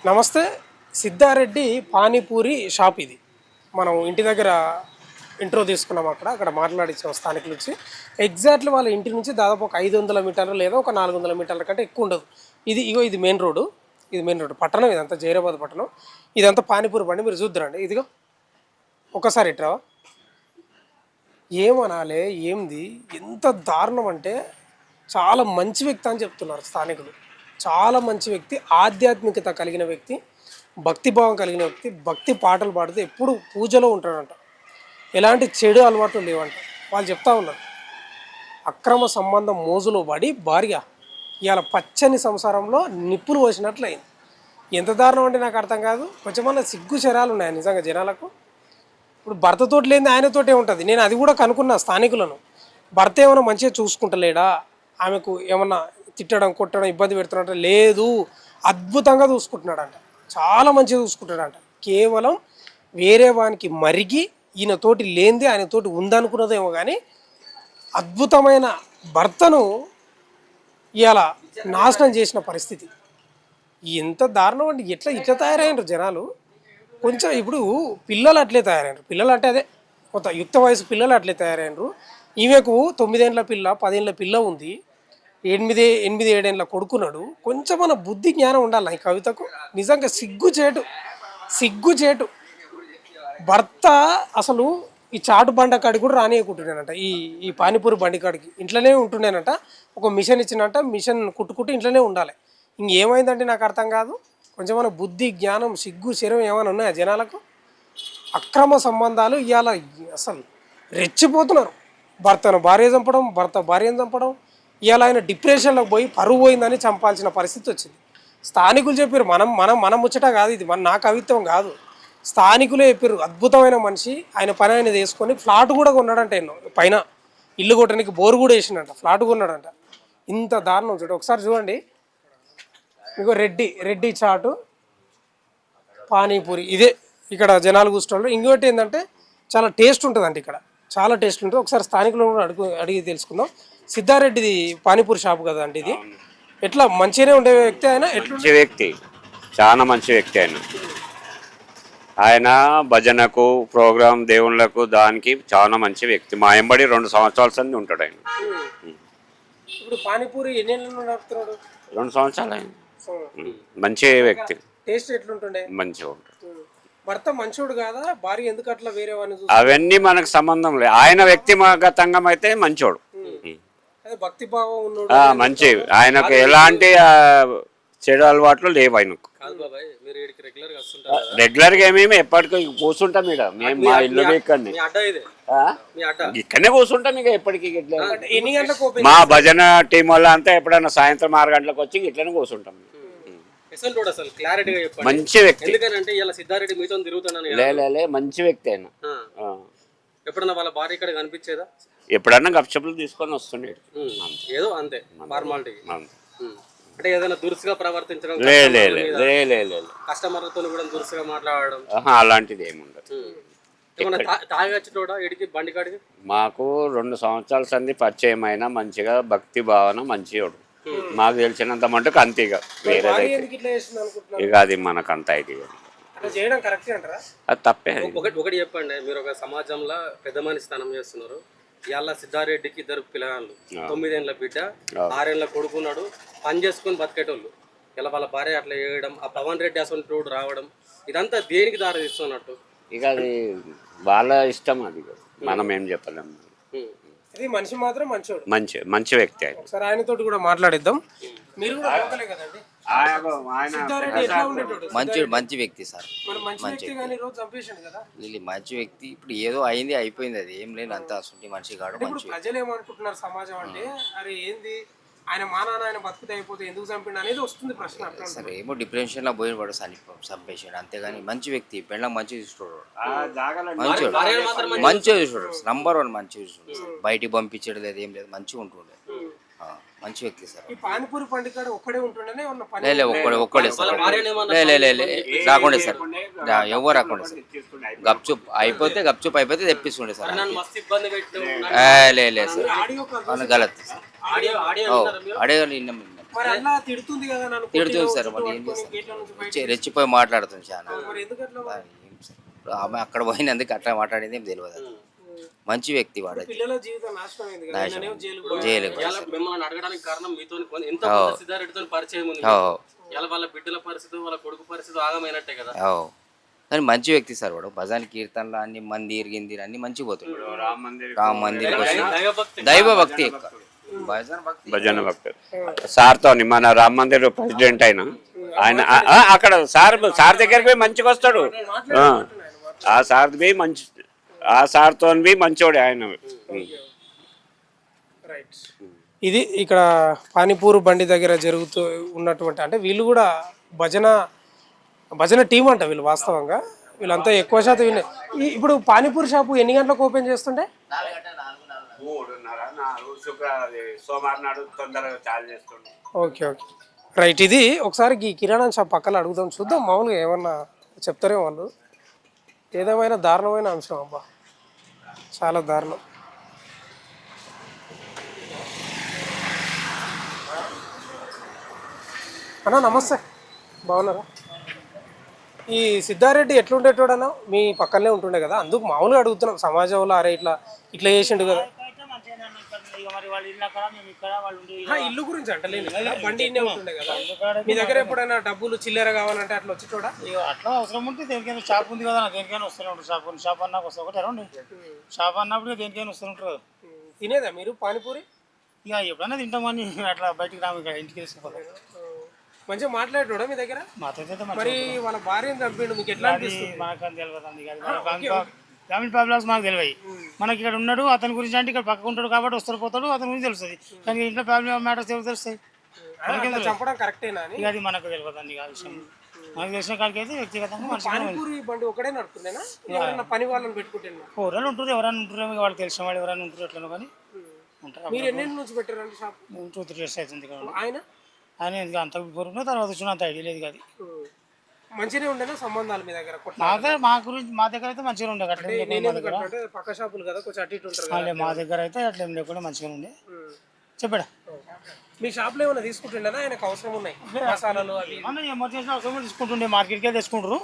నమస్తే. సిద్ధారెడ్డి పానీపూరి షాప్ ఇది. మనం ఇంటి దగ్గర ఇంట్రో తీసుకున్నాం. అక్కడ మాట్లాడించాం స్థానికుల నుంచి. ఎగ్జాక్ట్లీ వాళ్ళ ఇంటి నుంచి దాదాపు ఒక 500 మీటర్లు లేదా ఒక 400 మీటర్ల కంటే ఎక్కువ ఉండదు. ఇది మెయిన్ రోడ్డు. ఇది మెయిన్ రోడ్డు పట్టణం. ఇదంతా జైరాబాద్ పట్టణం. ఇదంతా పానీపూరి బండి. మీరు చూద్దరండి. ఇదిగో ఒకసారి ఇట్రా. ఏమనాలి ఏంది, ఎంత దారుణం అంటే చాలా మంచి వ్యక్తి అని చెప్తున్నారు స్థానికులు. చాలా మంచి వ్యక్తి, ఆధ్యాత్మికత కలిగిన వ్యక్తి, భక్తిభావం కలిగిన వ్యక్తి, భక్తి పాటలు పాడుతూ ఎప్పుడు పూజలో ఉంటాడంట. ఎలాంటి చెడు అలవాట్లు లేవంట. వాళ్ళు చెప్తా ఉన్నారు. అక్రమ సంబంధం మోజులో పడి భార్య ఇవాళ పచ్చని సంసారంలో నిప్పులు పోసినట్లయింది. ఎంత దారుణం అంటే నాకు అర్థం కాదు. కొంచెమన్నా సిగ్గు శరాలు ఉన్నాయి నిజంగా జనాలకు. ఇప్పుడు భర్తతోటి లేని ఆయనతోటే ఉంటుంది. నేను అది కూడా కనుక్కున్నా స్థానికులను. భర్త ఏమైనా మంచిగా చూసుకుంటలేడా, ఆమెకు ఏమన్నా తిట్టడం కొట్టడం ఇబ్బంది పెడుతున్నట్ట లేదు, అద్భుతంగా చూసుకుంటున్నాడంట. చాలా మంచిగా చూసుకుంటాడంట. కేవలం వేరే వానికి మరిగి ఈయనతోటి లేనిది ఆయనతోటి ఉందనుకున్నదేమో కానీ అద్భుతమైన భర్తను ఇవాళ నాశనం చేసిన పరిస్థితి. ఎంత దారుణం అండి. ఇట్లా తయారైనరు జనాలు. కొంచెం ఇప్పుడు పిల్లలు అట్లే తయారైనరు. పిల్లలు అంటే అదే కొంత యుక్త వయసు పిల్లలు అట్లే తయారైనరు. ఈమెకు 9 ఏళ్ళ పిల్ల 10 ఏళ్ళ పిల్ల ఉంది. 8 7 ఏళ్ళ కొడుకున్నాడు. కొంచెం మన బుద్ధి జ్ఞానం ఉండాలి ఈ కవితకు. నిజంగా సిగ్గుచేటు. భర్త అసలు ఈ చాటు బండ కాడికి కూడా రానియకుంటున్నానంట. ఈ పానీపూరి బండి కాడికి ఇంట్లోనే ఉంటున్నానంట. ఒక మిషన్ ఇచ్చినట్ట, మిషన్ కుట్టుకుంటూ ఇంట్లోనే ఉండాలి. ఇంకేమైందంటే నాకు అర్థం కాదు. కొంచెం మన బుద్ధి జ్ఞానం సిగ్గు శరం ఏమైనా ఉన్నాయా జనాలకు? అక్రమ సంబంధాలు ఇవాళ అసలు రెచ్చిపోతున్నారు. భర్తను భార్య చంపడం, భర్త భార్యను చంపడం. ఇవాళ ఆయన డిప్రెషన్లోకి పోయి పరువు పోయిందని చంపాల్సిన పరిస్థితి వచ్చింది. స్థానికులు చెప్పారు. మనం ముచ్చట కాదు ఇది, నా కవిత్వం కాదు. స్థానికులే చెప్పారు. అద్భుతమైన మనిషి, ఆయన పని ఆయన తీసుకొని ఫ్లాట్ కూడా కొన్నాడంట. ఎన్నో పైన ఇల్లు కొట్టడానికి బోరు కూడా వేసిండంట, ఫ్లాట్ కొన్నాడంట. ఇంత దారుణం చూడండి. ఒకసారి చూడండి. మీకు రెడ్డి చాటు పానీపూరి ఇదే ఇక్కడ జనాలు కూర్చోండి. ఇంకోటి ఏంటంటే చాలా టేస్ట్ ఉంటుందండి ఇక్కడ, చాలా టేస్ట్ ఉంటుంది. ఒకసారి స్థానికులు కూడా అడిగి తెలుసుకుందాం. సిద్ధారెడ్డిది పానీపూరి షాప్ కదా అండి ఇది. ఎట్లా మంచిగానే ఉండే వ్యక్తి ఆయన? మంచి వ్యక్తి, చాలా మంచి వ్యక్తి ఆయన భజనకు ప్రోగ్రాం దేవుళ్ళకు దానికి చాలా మంచి వ్యక్తి. మా ఎంబడి 2 సంవత్సరాల సంది ఉంటాడు ఆయన. ఇప్పుడు పానీపూరి ఎన్ని ఏళ్ళు నడుపుతున్నాడు? 2 సంవత్సరాలు ఆయన. మంచి వ్యక్తి. టేస్ట్ ఎట్లుంటుండే? మంచిగా ఉంటుంది. భర్త మంచోడు కాదా? భార్య ఎందుకు అట్లా వేరే వాడిని? అవన్నీ మనకు సంబంధం లేదు. ఆయన వ్యక్తిగతంగా అయితే మంచోడు, భక్తి భావం ఉన్నాడు, మంచి. ఆయనకు ఎలాంటి చెడు అలవాట్లు లేవు ఆయనకు. రెగ్యులర్ గా మేము ఎప్పటికీ కూర్చుంటాం ఇక. మేము మా ఇల్లు ఇక్కడనే కూర్చుంటాం ఇక ఎప్పటికీ. ఎన్ని గంటలకు? మా భజన టీం వల్ల అంతా ఎప్పుడైనా సాయంత్రం 6 గంటలకు వచ్చి ఇట్లనే కూర్చుంటాం. మంచి వ్యక్తి. లే మంచి వ్యక్తి ఆయన. ఎప్పుడన్నా వాళ్ళ భార్య ఇక్కడ కనిపించేదా? ఎప్పుడన్నా గప్చప్లు తీసుకొని వస్తుండేది. ఏదో అంతే ఫార్మాలిటీ. అంటే ఏదైనా దురుసుగా ప్రవర్తించడం, కస్టమర్లతో కూడా దురుసుగా మాట్లాడడం అలాంటిది ఏముండదు. తాగొచ్చుటోడా ఇడికి బండి కాడికి? మాకు 2 సంవత్సరాల సంది పరిచయం అయినా మంచిగా భక్తి భావన మంచివాడు. మాకు తెలిసినంత మటుకు అంతే. ఇక వేరేదైతే ఇక అది మనకు అంత ఐడియా. అది తప్పే. ఒకటి చెప్పండి. మీరు ఒక సమాజంలో పెద్ద మనిషి స్థానం చేస్తున్నారు. ఇవాళ సిద్ధారెడ్డికి 2 పిల్లగాళ్ళు, 9 ఏళ్ళ బిడ్డ, 6 ఏళ్ళ కొడుకున్నాడు. పని చేసుకొని బతికేటోళ్ళు. ఇలా వాళ్ళ భార్య అట్లా చేయడం, ఆ పవన్ రెడ్డి అసలు రావడం, ఇదంతా దేనికి దారి తీస్తున్నట్టు? ఇక అది వాళ్ళ ఇష్టం. అది మనం ఏం చెప్పలేము. ఇది మనిషి మాత్రం మంచోడు, మంచి వ్యక్తి ఆయన. ఒకసారి ఆయనతో కూడా మాట్లాడిద్దాం. మీరు కూడా కదండి. మంచి వ్యక్తి సార్. మంచి వ్యక్తి. ఇప్పుడు ఏదో అయింది అయిపోయింది, అది ఏం లేదు. అంతా అసలు మనిషి కాడు. ప్రజలు ఏమనుకుంటున్నారు సమాజం అంటే, అరే ఏంది ఆయన మానాన్న ఆయన బతుకుతే అయిపోతే ఎందుకు చంపిండు అనేది వస్తుంది ప్రశ్న. సరే ఏమో డిప్రెషన్ లో పోయిన వాడు చంపేసాడు అంతేగాని మంచి వ్యక్తి. పెళ్ళ మంచి చూసుకోడు, మంచిగా చూసుకోడు. నంబర్ 1 మంచిగా చూసుకోడు. బయటికి పంపించడం లేదు, ఏం లేదు, మంచిగా ఉంటుండే. మంచి వ్యక్తి సార్. పానీపూరి పండుగ ఒక్కడే ఉంటుండే? ఒక్కడే సార్. రాకుండే సార్, ఎవరు రాకుండే సార్. గప్చుప్ అయిపోతే తెప్పిస్తుండే సార్. లేదు సార్, గలత్ సార్. ఆడియో మరి అన్న తిడుతుంది కదా నన్ను తిడుతుంది సార్, కొట్టినావు, మరి ఏం పట్టుకొని చేస్తాం? గేట్ల నుంచి బయటికి రెచ్చిపోయి మాట్లాడుతుంది చాలా. మరి ఎందుకు అట్లా మరి? ఏం సార్, ఇప్పుడు ఆమె అక్కడ పోయినందుకు అట్లా మాట్లాడేది ఏం తెలియదు. అది మంచి వ్యక్తి వాడు. పిల్లల జీవితం నాశనం అయింది కదా, ఆయననేమో జైలుకు పోయాడు. జైలుకి ఇవాళ మిమ్మల్ని అడగడానికి కారణం మీతో ఎంత సిద్ధారెడ్డితో పరిచయం ఉంది. ఓ ఇవాళ వాళ్ళ బిడ్డల పరిస్థితి, వాళ్ళ కొడుకు పరిస్థితి ఆగమైనట్టే కదా. ఓ కానీ మంచి వ్యక్తి సార్ వాడు. భజన కీర్తనలు అన్ని మందిర్ గిందిర్ అన్ని మంచిగా పోతుంది. రామ మందిర్ దైవభక్తి దైవ భక్తి ఎక్కువ. భజన భక్తి భజన భక్తుడు సార్తో మన రామ మందిర్ ప్రెసిడెంట్ ఆయన అక్కడ సార్ దగ్గరికి పోయి మంచిగా వస్తాడు. ఆ సార్ పోయి మంచి ఆ సార్తో పోయి మంచోడే ఆయన. రైట్. ఇది ఇక్కడ పానీపూరు బండి దగ్గర జరుగుతూ ఉన్నటువంటి, అంటే వీళ్ళు కూడా భజన టీం అంట వీళ్ళు. వాస్తవంగా వీళ్ళంతా ఎక్కువ శాతం వీళ్ళే. ఇప్పుడు పానీపూరి షాపు ఎన్ని గంటలకు ఓపెన్ చేస్తుంటే? 3:30 సోమవారం నాడు తొందరగా చాలు చేస్తుండే. Okay okay right. ఇది ఒకసారి ఈ కిరాణా షాప్ పక్కన అడుగుదాం, చూద్దాం మామూలుగా ఏమన్నా చెప్తారేమో వాళ్ళు. ఏదేమైనా దారుణమైన అంశం అబ్బా, చాలా దారుణం. అన్నా నమస్తే, బాగున్నారా? ఈ సిద్ధారెడ్డి ఎట్లుండేటోడన్నా మీ పక్కనే ఉంటుండే కదా, అందుకు మామూలుగా అడుగుతున్నాం. సమాజంలో అరే ఇట్లా ఇట్లా చేసిండు కదా. ఇల్లు గురించి అంటలేదు కదా, బండి ఇన్నే ఉంటుండే కదా. మీ దగ్గర ఎప్పుడైనా డబ్బులు చిల్లర కావాలంటే అట్లా వచ్చి చూడ అట్లా అవసరం ఉంటే దేనికైనా షాప్ ఉంది కదా, దేనికైనా వస్తూనే ఉంటారు. షాప్ అన్నాకు వస్తా ఒకటి అరౌండ్ షాప్ అన్నప్పుడు దేనికైనా వస్తూ ఉంటారు. తినేదా మీరు పానీపూరి? ఇక ఎప్పుడైనా తింటామని అట్లా బయటికి రాము, ఇక ఇంటికి తీసుకుపోతాం. మంచిగా మాట్లాడేటోడా మీ దగ్గర? మాతో మరి వాళ్ళ భార్యను చంపిండు, మీకు ఎట్లా అనిపిస్తుంది? మనకు తెలియదు, ఫ్యామిలీ ప్రాబ్లమ్స్ మాకు తెలియదు. మనకి ఇక్కడ ఉన్నాడు, అతని గురించి అంటే ఇక్కడ పక్కకు ఉంటాడు కాబట్టి వస్తారు పోతాడు, అతని గురించి తెలుస్తుంది. కానీ ఇంట్లో ఫ్యామిలీ మ్యాటర్స్ ఎవరు తెలుస్తాయి? అట్లా చంపడం కరెక్టేనా అని ఇక అది మనకు తెలియదు అండి. ఆ విషయం మనకు తెలిసిన కాడికి అయితే వ్యక్తిగతంగా మనిషి పానీపూరి బండి ఒకటే నడుపుతుండేనా, ఎవరైనా పని వాళ్ళని పెట్టుకుంటున్నా? కూరలు ఉంటారు, ఎవరైనా ఉంటారు, వాళ్ళకి తెలిసిన వాళ్ళు ఎవరైనా ఉంటారు, ఎట్లా కానీ ఉంటారు. మీరు ఎన్ని నుంచి పెట్టారండి షాప్? 2-3 years అవుతుంది ఇక్కడ. ఆయన ఆయన ఎందుకు అంత బిఫోర్ తర్వాత వచ్చిన అంత ఐడియా లేదు. అది మంచిగానే ఉండేనా సంబంధాలు మీ దగ్గర? మా గురించి మా దగ్గర అయితే మంచిగా ఉండే అట్లా నేను ఎందుకు అంటే పక్క షాపులు కదా కొంచెం అటు ఇటు ఉంటారు కదా. మా దగ్గర అయితే అట్లా ఏం లేకుండా మంచిగా ఉండే. చెప్పాడా మీ షాప్లో ఏమైనా తీసుకుంటుండేనా? ఆయనకు అవసరం ఉన్నాయి మసాలాలు అవి? ఏమన్నా ఎమర్జెన్సీ అవసరం ఉంటే తీసుకుంటుండే, మార్కెట్కి వెళ్ళి తెచ్చుకుంటారు.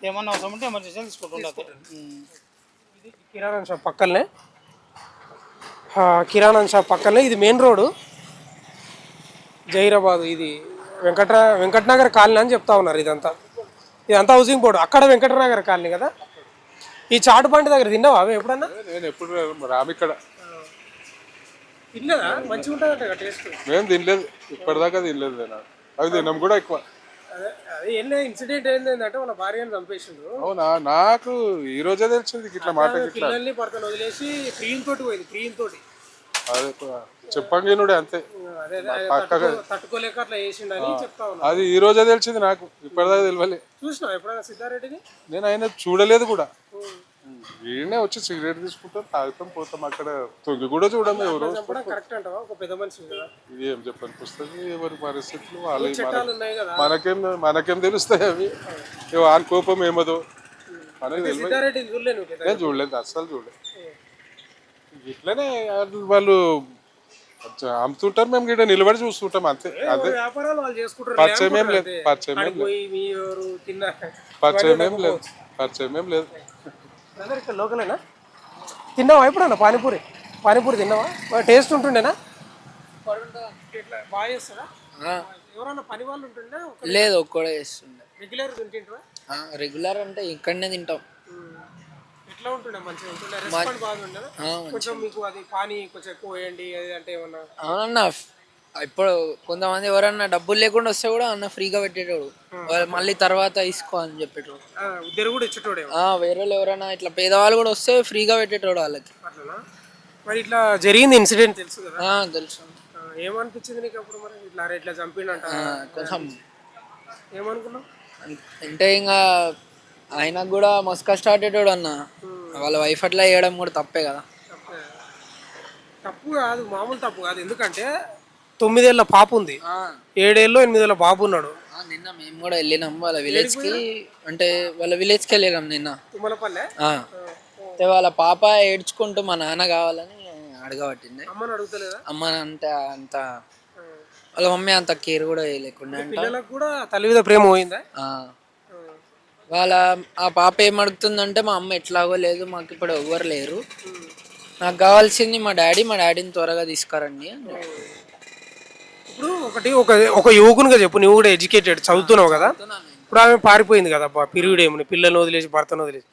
ఏమన్నా అవసరం ఉంటే ఎమర్జెన్సీ తీసుకుంటుండే. ఇది కిరాణా షాప్ పక్కనే, కిరాణా షాప్ పక్కనే. ఇది మెయిన్ రోడ్ జైరాబాద్. ఇది వెంకటనగర్ కాలనీ అని చెప్తా ఉన్నారు. ఇదంతా హౌసింగ్ బోర్డు. అక్కడ వెంకటనగర్ కాలనీ కదా. ఈ చాటు బండి దగ్గర తిన్నావా అవి ఎప్పుడన్నా? నేను ఎప్పుడు రాము ఇక్కడ తిన్నదా? మంచిగా ఉంటుందట టేస్ట్. మేము తినలేదు, ఇప్పటిదాకా తినలేదు. నేను అవి తిన్నాం కూడా ఎక్కువ. అదే ఏం ఇన్సిడెంట్ ఏంటంటే వాళ్ళ భార్యను చంపేసిండు. అవునా? నాకు ఈ రోజే తెలిసింది ఇట్లా మాట ఇట్లా. పిల్లల్ని పడతాను వదిలేసి ప్రియం తోటి పోయింది, ప్రియం తోటి. అదే చెప్పంగినుడే అంతే. అదే తట్టుకోలేక అట్లా చేసిండని చెప్తా ఉన్నా. అది ఈ రోజే తెలిసింది నాకు, ఇప్పటిదాకా తెలియలే. చూసినావు ఎప్పుడైనా సిద్ధారెడ్డిని? నేను ఆయన చూడలేదు కూడా. ఈయనే వచ్చి సిగరెట్ తీసుకుంటాం, తాగుతాం, పోతాం. అక్కడ తొంగి కూడా చూడము. ఎవరు చంపడం కరెక్ట్ అంటావా? ఒక పెద్ద మనిషి కదా. ఇది ఏం చెప్పని పుస్తకం, ఎవరి పరిస్థితులు వాళ్ళు. చట్టాలు ఉన్నాయి కదా, మనకేం తెలుస్తాయి అవి? వాని కోపం ఏమదో మనకి తెలియదు. సిద్ధారెడ్డిని చూడలేను. నేను చూడలేదు, అస్సలు చూడలేదు. ఇట్లనే వాళ్ళు అమ్ముతుంటారు, మేము ఇక్కడ నిలబడి చూస్తుంటాం అంతే. అదే వ్యాపారాలు వాళ్ళు చేసుకుంటారు. పరిచయం ఏం లేదు, పరిచయం ఏం లేదు, పరిచయం ఏం లేదు, పరిచయం ఏం లేదు. ఇక్కడ లోకలేనా? తిన్నావా ఎప్పుడన్నా పానీపూరి తిన్నావా? టేస్ట్ ఉంటుండేనా? ఇట్లా బాగా చేస్తారా? ఎవరన్నా పని వాళ్ళు ఉంటుండే? లేదు, ఒక్కడే చేస్తుండే. రెగ్యులర్ తింటుంటారా? రెగ్యులర్ అంటే ఇక్కడనే తింటాం. ఎట్లా ఉంటుండే? మంచిగా ఉంటుండే, రెస్పాండ్ బాగుండేనా? కొంచెం మీకు అది పానీ కొంచెం ఎక్కువ వేయండి అది అంటే ఏమన్నా? అవునన్నా, ఇప్పుడు కొంతమంది ఎవరన్నా డబ్బులు లేకుండా వస్తే కూడా అన్న ఫ్రీగా పెట్టేటోడు, మళ్ళీ తర్వాత తీసుకో అని చెప్పేటోడు. ఉద్దరు కూడా ఇచ్చేటోడే. వేరే వాళ్ళు ఎవరైనా ఇట్లా పేదవాళ్ళు కూడా వస్తే ఫ్రీగా పెట్టేటోడు వాళ్ళకి. అట్లనా? మరి ఇట్లా జరిగింది ఇన్సిడెంట్ తెలుసు కదా? తెలుసు. ఏమనిపించింది నీకు అప్పుడు? మరి ఇట్లా చంపిండంట కొంచెం ఏమనుకున్నావు? అంటే ఇంకా ఆయనకు కూడా మస్తు కష్టపడేటోడు అన్న. వాళ్ళ వైఫ్ అట్లా చేయడం కూడా తప్పే కదా. తప్పు కాదు, మామూలు తప్పు కాదు. ఎందుకంటే 9 ఏళ్ళ పాప ఉంది, 7 ఏళ్ళు 8 ఏళ్ళ బాబు ఉన్నాడు. నిన్న మేము కూడా వెళ్ళినాం వాళ్ళ విలేజ్ కి. అంటే వాళ్ళ విలేజ్ కి వెళ్ళినాం నిన్న. తుమ్మలపల్లె. అంటే వాళ్ళ పాప ఏడ్చుకుంటూ మా నాన్న కావాలని అడగబట్టింది. అమ్మని అడుగుతలేదా? అమ్మ అంటే అంత వాళ్ళ మమ్మీ అంత కేర్ కూడా చేయలేకుండా అంట. పిల్లలకు కూడా తల్లి మీద ప్రేమ పోయిందా? ఆ. వాళ్ళ ఆ పాప ఏమడుగుతుందంటే మా అమ్మ ఎట్లాగో లేదు, మాకు ఇప్పుడు ఎవ్వరు లేరు, నాకు కావాల్సింది మా డాడీని త్వరగా తీసుకురండి అని చెప్పి. ఇప్పుడు ఒక యువకునిగా చెప్పు, నువ్వు కూడా ఎడ్యుకేటెడ్ చదువుతున్నావు కదా, ఇప్పుడు ఆమె పారిపోయింది కదా పీరియడ్ ఏమని, పిల్లల్ని వదిలేసి భర్తను వదిలేసి,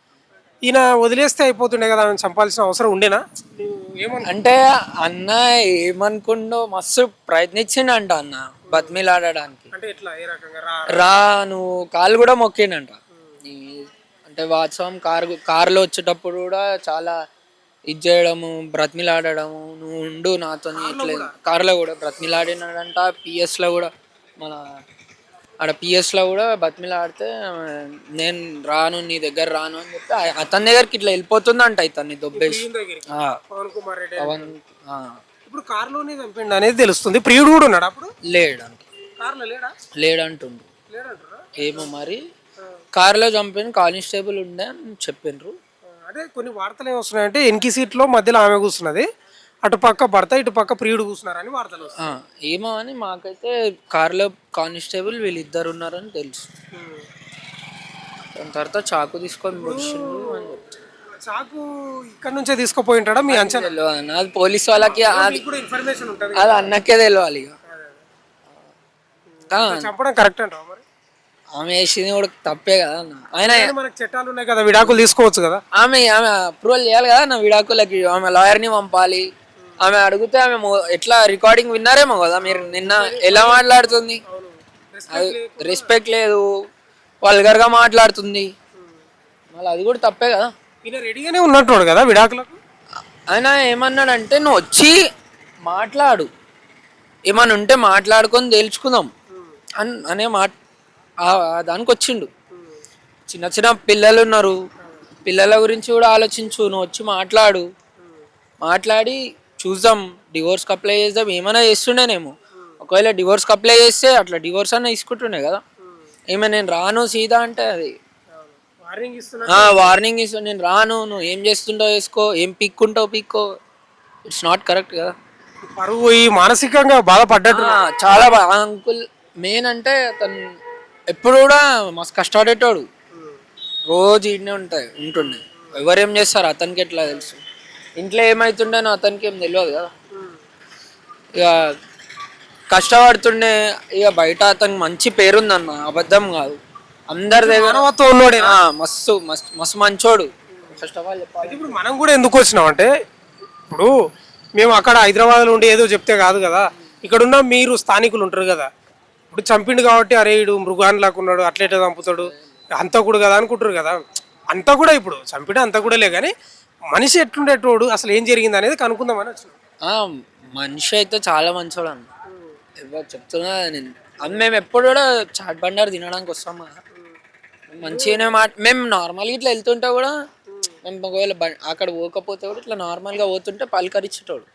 ఈయన వదిలేస్తే అయిపోతుండే కదా, ఆమెను చంపాల్సిన అవసరం ఉండేనా? అంటే అన్న ఏమనుకుండో మస్తు ప్రయత్నించిండంట అన్న బతిమిలాడడానికి. అంటే ఎట్లా, ఏ రకంగా రా నువ్వు కాలు కూడా మొక్కిండంట. అంటే వాత్సవం కారులో వచ్చేటప్పుడు కూడా చాలా ఇది చేయడము, బ్రతిమిలాడము, నువ్వు ఉండు నాతో ఇట్లా కారులో కూడా బ్రతిమిలాడినాడంట. పిఎస్లో కూడా మన ఆడ పిఎస్లో కూడా బతిమిలాడితే నేను రాను, నీ దగ్గర రాను అని చెప్పి అతని దగ్గరికి ఇట్లా వెళ్ళిపోతుందంట ఇతన్ని దొబ్బేసి. ఆ, పవన్ కుమార్ రెడ్డి పవన్ ఆ, ఇప్పుడు కారులోనే చంపిండు అనేది తెలుస్తుంది. ప్రియుడు కూడా ఉన్నాడు అప్పుడు లేడంట. కారులో లేడా? లేడంటుండు. లేడంటారా? ఏమో మరి కారులో చంపిన కానిస్టేబుల్ ఉండే అని చెప్పిండ్రు. అదే కొన్ని వార్తలు ఏమొస్తున్నాయంటే ఎన్కి సీట్లో మధ్యలో ఆమె కూర్చున్నది, అటు పక్క భర్త ఇటు పక్క ప్రియుడు కూర్చున్నారని వార్తలు వస్తున్నాయి. ఏమో అని మాకైతే కారులో కానిస్టేబుల్ వీళ్ళిద్దరు ఉన్నారని తెలుసు. దాని తర్వాత చాకు తీసుకొని పొడిచిండు అని చెప్తారు. చాకు ఇక్కడ నుంచే తీసుకుపోయి ఉంటాడా మీ అంచనా? తెలియదు అన్న, అది పోలీస్ వాళ్ళకి అది కూడా ఇన్ఫర్మేషన్ ఉంటుంది. అది అన్నకే తెలియాలి ఇక. చంపడం కరెక్ట్ అంటావా మరి? ఆమె వేసింది కూడా తప్పే కదా అన్న. ఆయన మనకు చట్టాలు ఉన్నాయి కదా, విడాకులు తీసుకోవచ్చు కదా. ఆమె అప్రూవల్ చేయాలి కదా నా విడాకులకి. ఆమె లాయర్ని పంపాలి. ఆమె అడిగితే ఆమె ఎట్లా రికార్డింగ్ విన్నారేమో కదా మీరు నిన్న, ఎలా మాట్లాడుతుంది, రెస్పెక్ట్ లేదు, వల్గర్గా మాట్లాడుతుంది, మళ్ళీ అది కూడా తప్పే కదా. ఈయన రెడీగానే ఉన్నట్టు కదా విడాకులకు. ఆయన ఏమన్నాడంటే నువ్వు వచ్చి మాట్లాడు, ఏమన్నా ఉంటే మాట్లాడుకొని తేల్చుకుందాం అనే దానికి వచ్చిండు. చిన్న చిన్న పిల్లలు ఉన్నారు, పిల్లల గురించి కూడా ఆలోచించు, నువ్వు వచ్చి మాట్లాడి చూద్దాం, డివోర్స్కి అప్లై చేద్దాం, ఏమైనా చేస్తుండేనేమో. ఒకవేళ డివోర్స్కి అప్లై చేస్తే అట్లా డివోర్స్ అన్న తీసుకుంటుండే కదా. ఏమైనా నేను రాను సీదా అంటే అది వార్నింగ్ ఇస్తా, నేను రాను, నువ్వు ఏం చేస్తుంటావు చేసుకో, ఏం పిక్కుంటావు పిక్కో, ఇట్స్ నాట్ కరెక్ట్ కదా. పరువు ఈ మానసికంగా బాధపడ్డట్టు. చాలా బాగా అంకుల్ మెయిన్ అంటే అతను ఎప్పుడు కూడా మస్తు కష్టపడేటోడు, రోజు ఇంటే ఉంటుండే. ఎవరేం చేస్తారు అతనికి ఎట్లా తెలుసు, ఇంట్లో ఏమవుతుండేనో అతనికి ఏం తెలియదు కదా. ఇక కష్టపడుతుండే, ఇక బయట అతనికి మంచి పేరుందన్న, అబద్ధం కాదు, అందరి దగ్గర మస్తు మస్తు మస్తు మంచోడు. ఫస్ట్ ఆఫ్ ఆల్ చెప్పాలి. ఇప్పుడు మనం కూడా ఎందుకు వచ్చినాం అంటే, ఇప్పుడు మేము అక్కడ హైదరాబాద్లో ఉండి ఏదో చెప్తే కాదు కదా, ఇక్కడున్న మీరు స్థానికులు ఉంటారు కదా, ఇప్పుడు చంపిండు కాబట్టి అరే ఇడు మృగాన్ లాక్కున్నాడు, అట్లెట్లా చంపుతాడు, అంతా కూడా కదా అనుకుంటారు కదా. అంతా కూడా ఇప్పుడు చంపిడు అంతా కూడా లే, కానీ మనిషి ఎట్లుండేటోడు, అసలు ఏం జరిగింది అనేది కనుక్కుందామని వచ్చినాం. మనిషి అయితే చాలా మంచోడు అన్న, ఎవరు చెప్తున్నా నేను. మేము ఎప్పుడు కూడా చాట్ బండారు తినడానికి వస్తాం కదా, మంచిగానే మేము నార్మల్గా ఇట్లా వెళ్తుంటే కూడా, మేము ఒకవేళ అక్కడ పోకపోతే కూడా ఇట్లా నార్మల్గా పోతుంటే పలకరించేటోడు,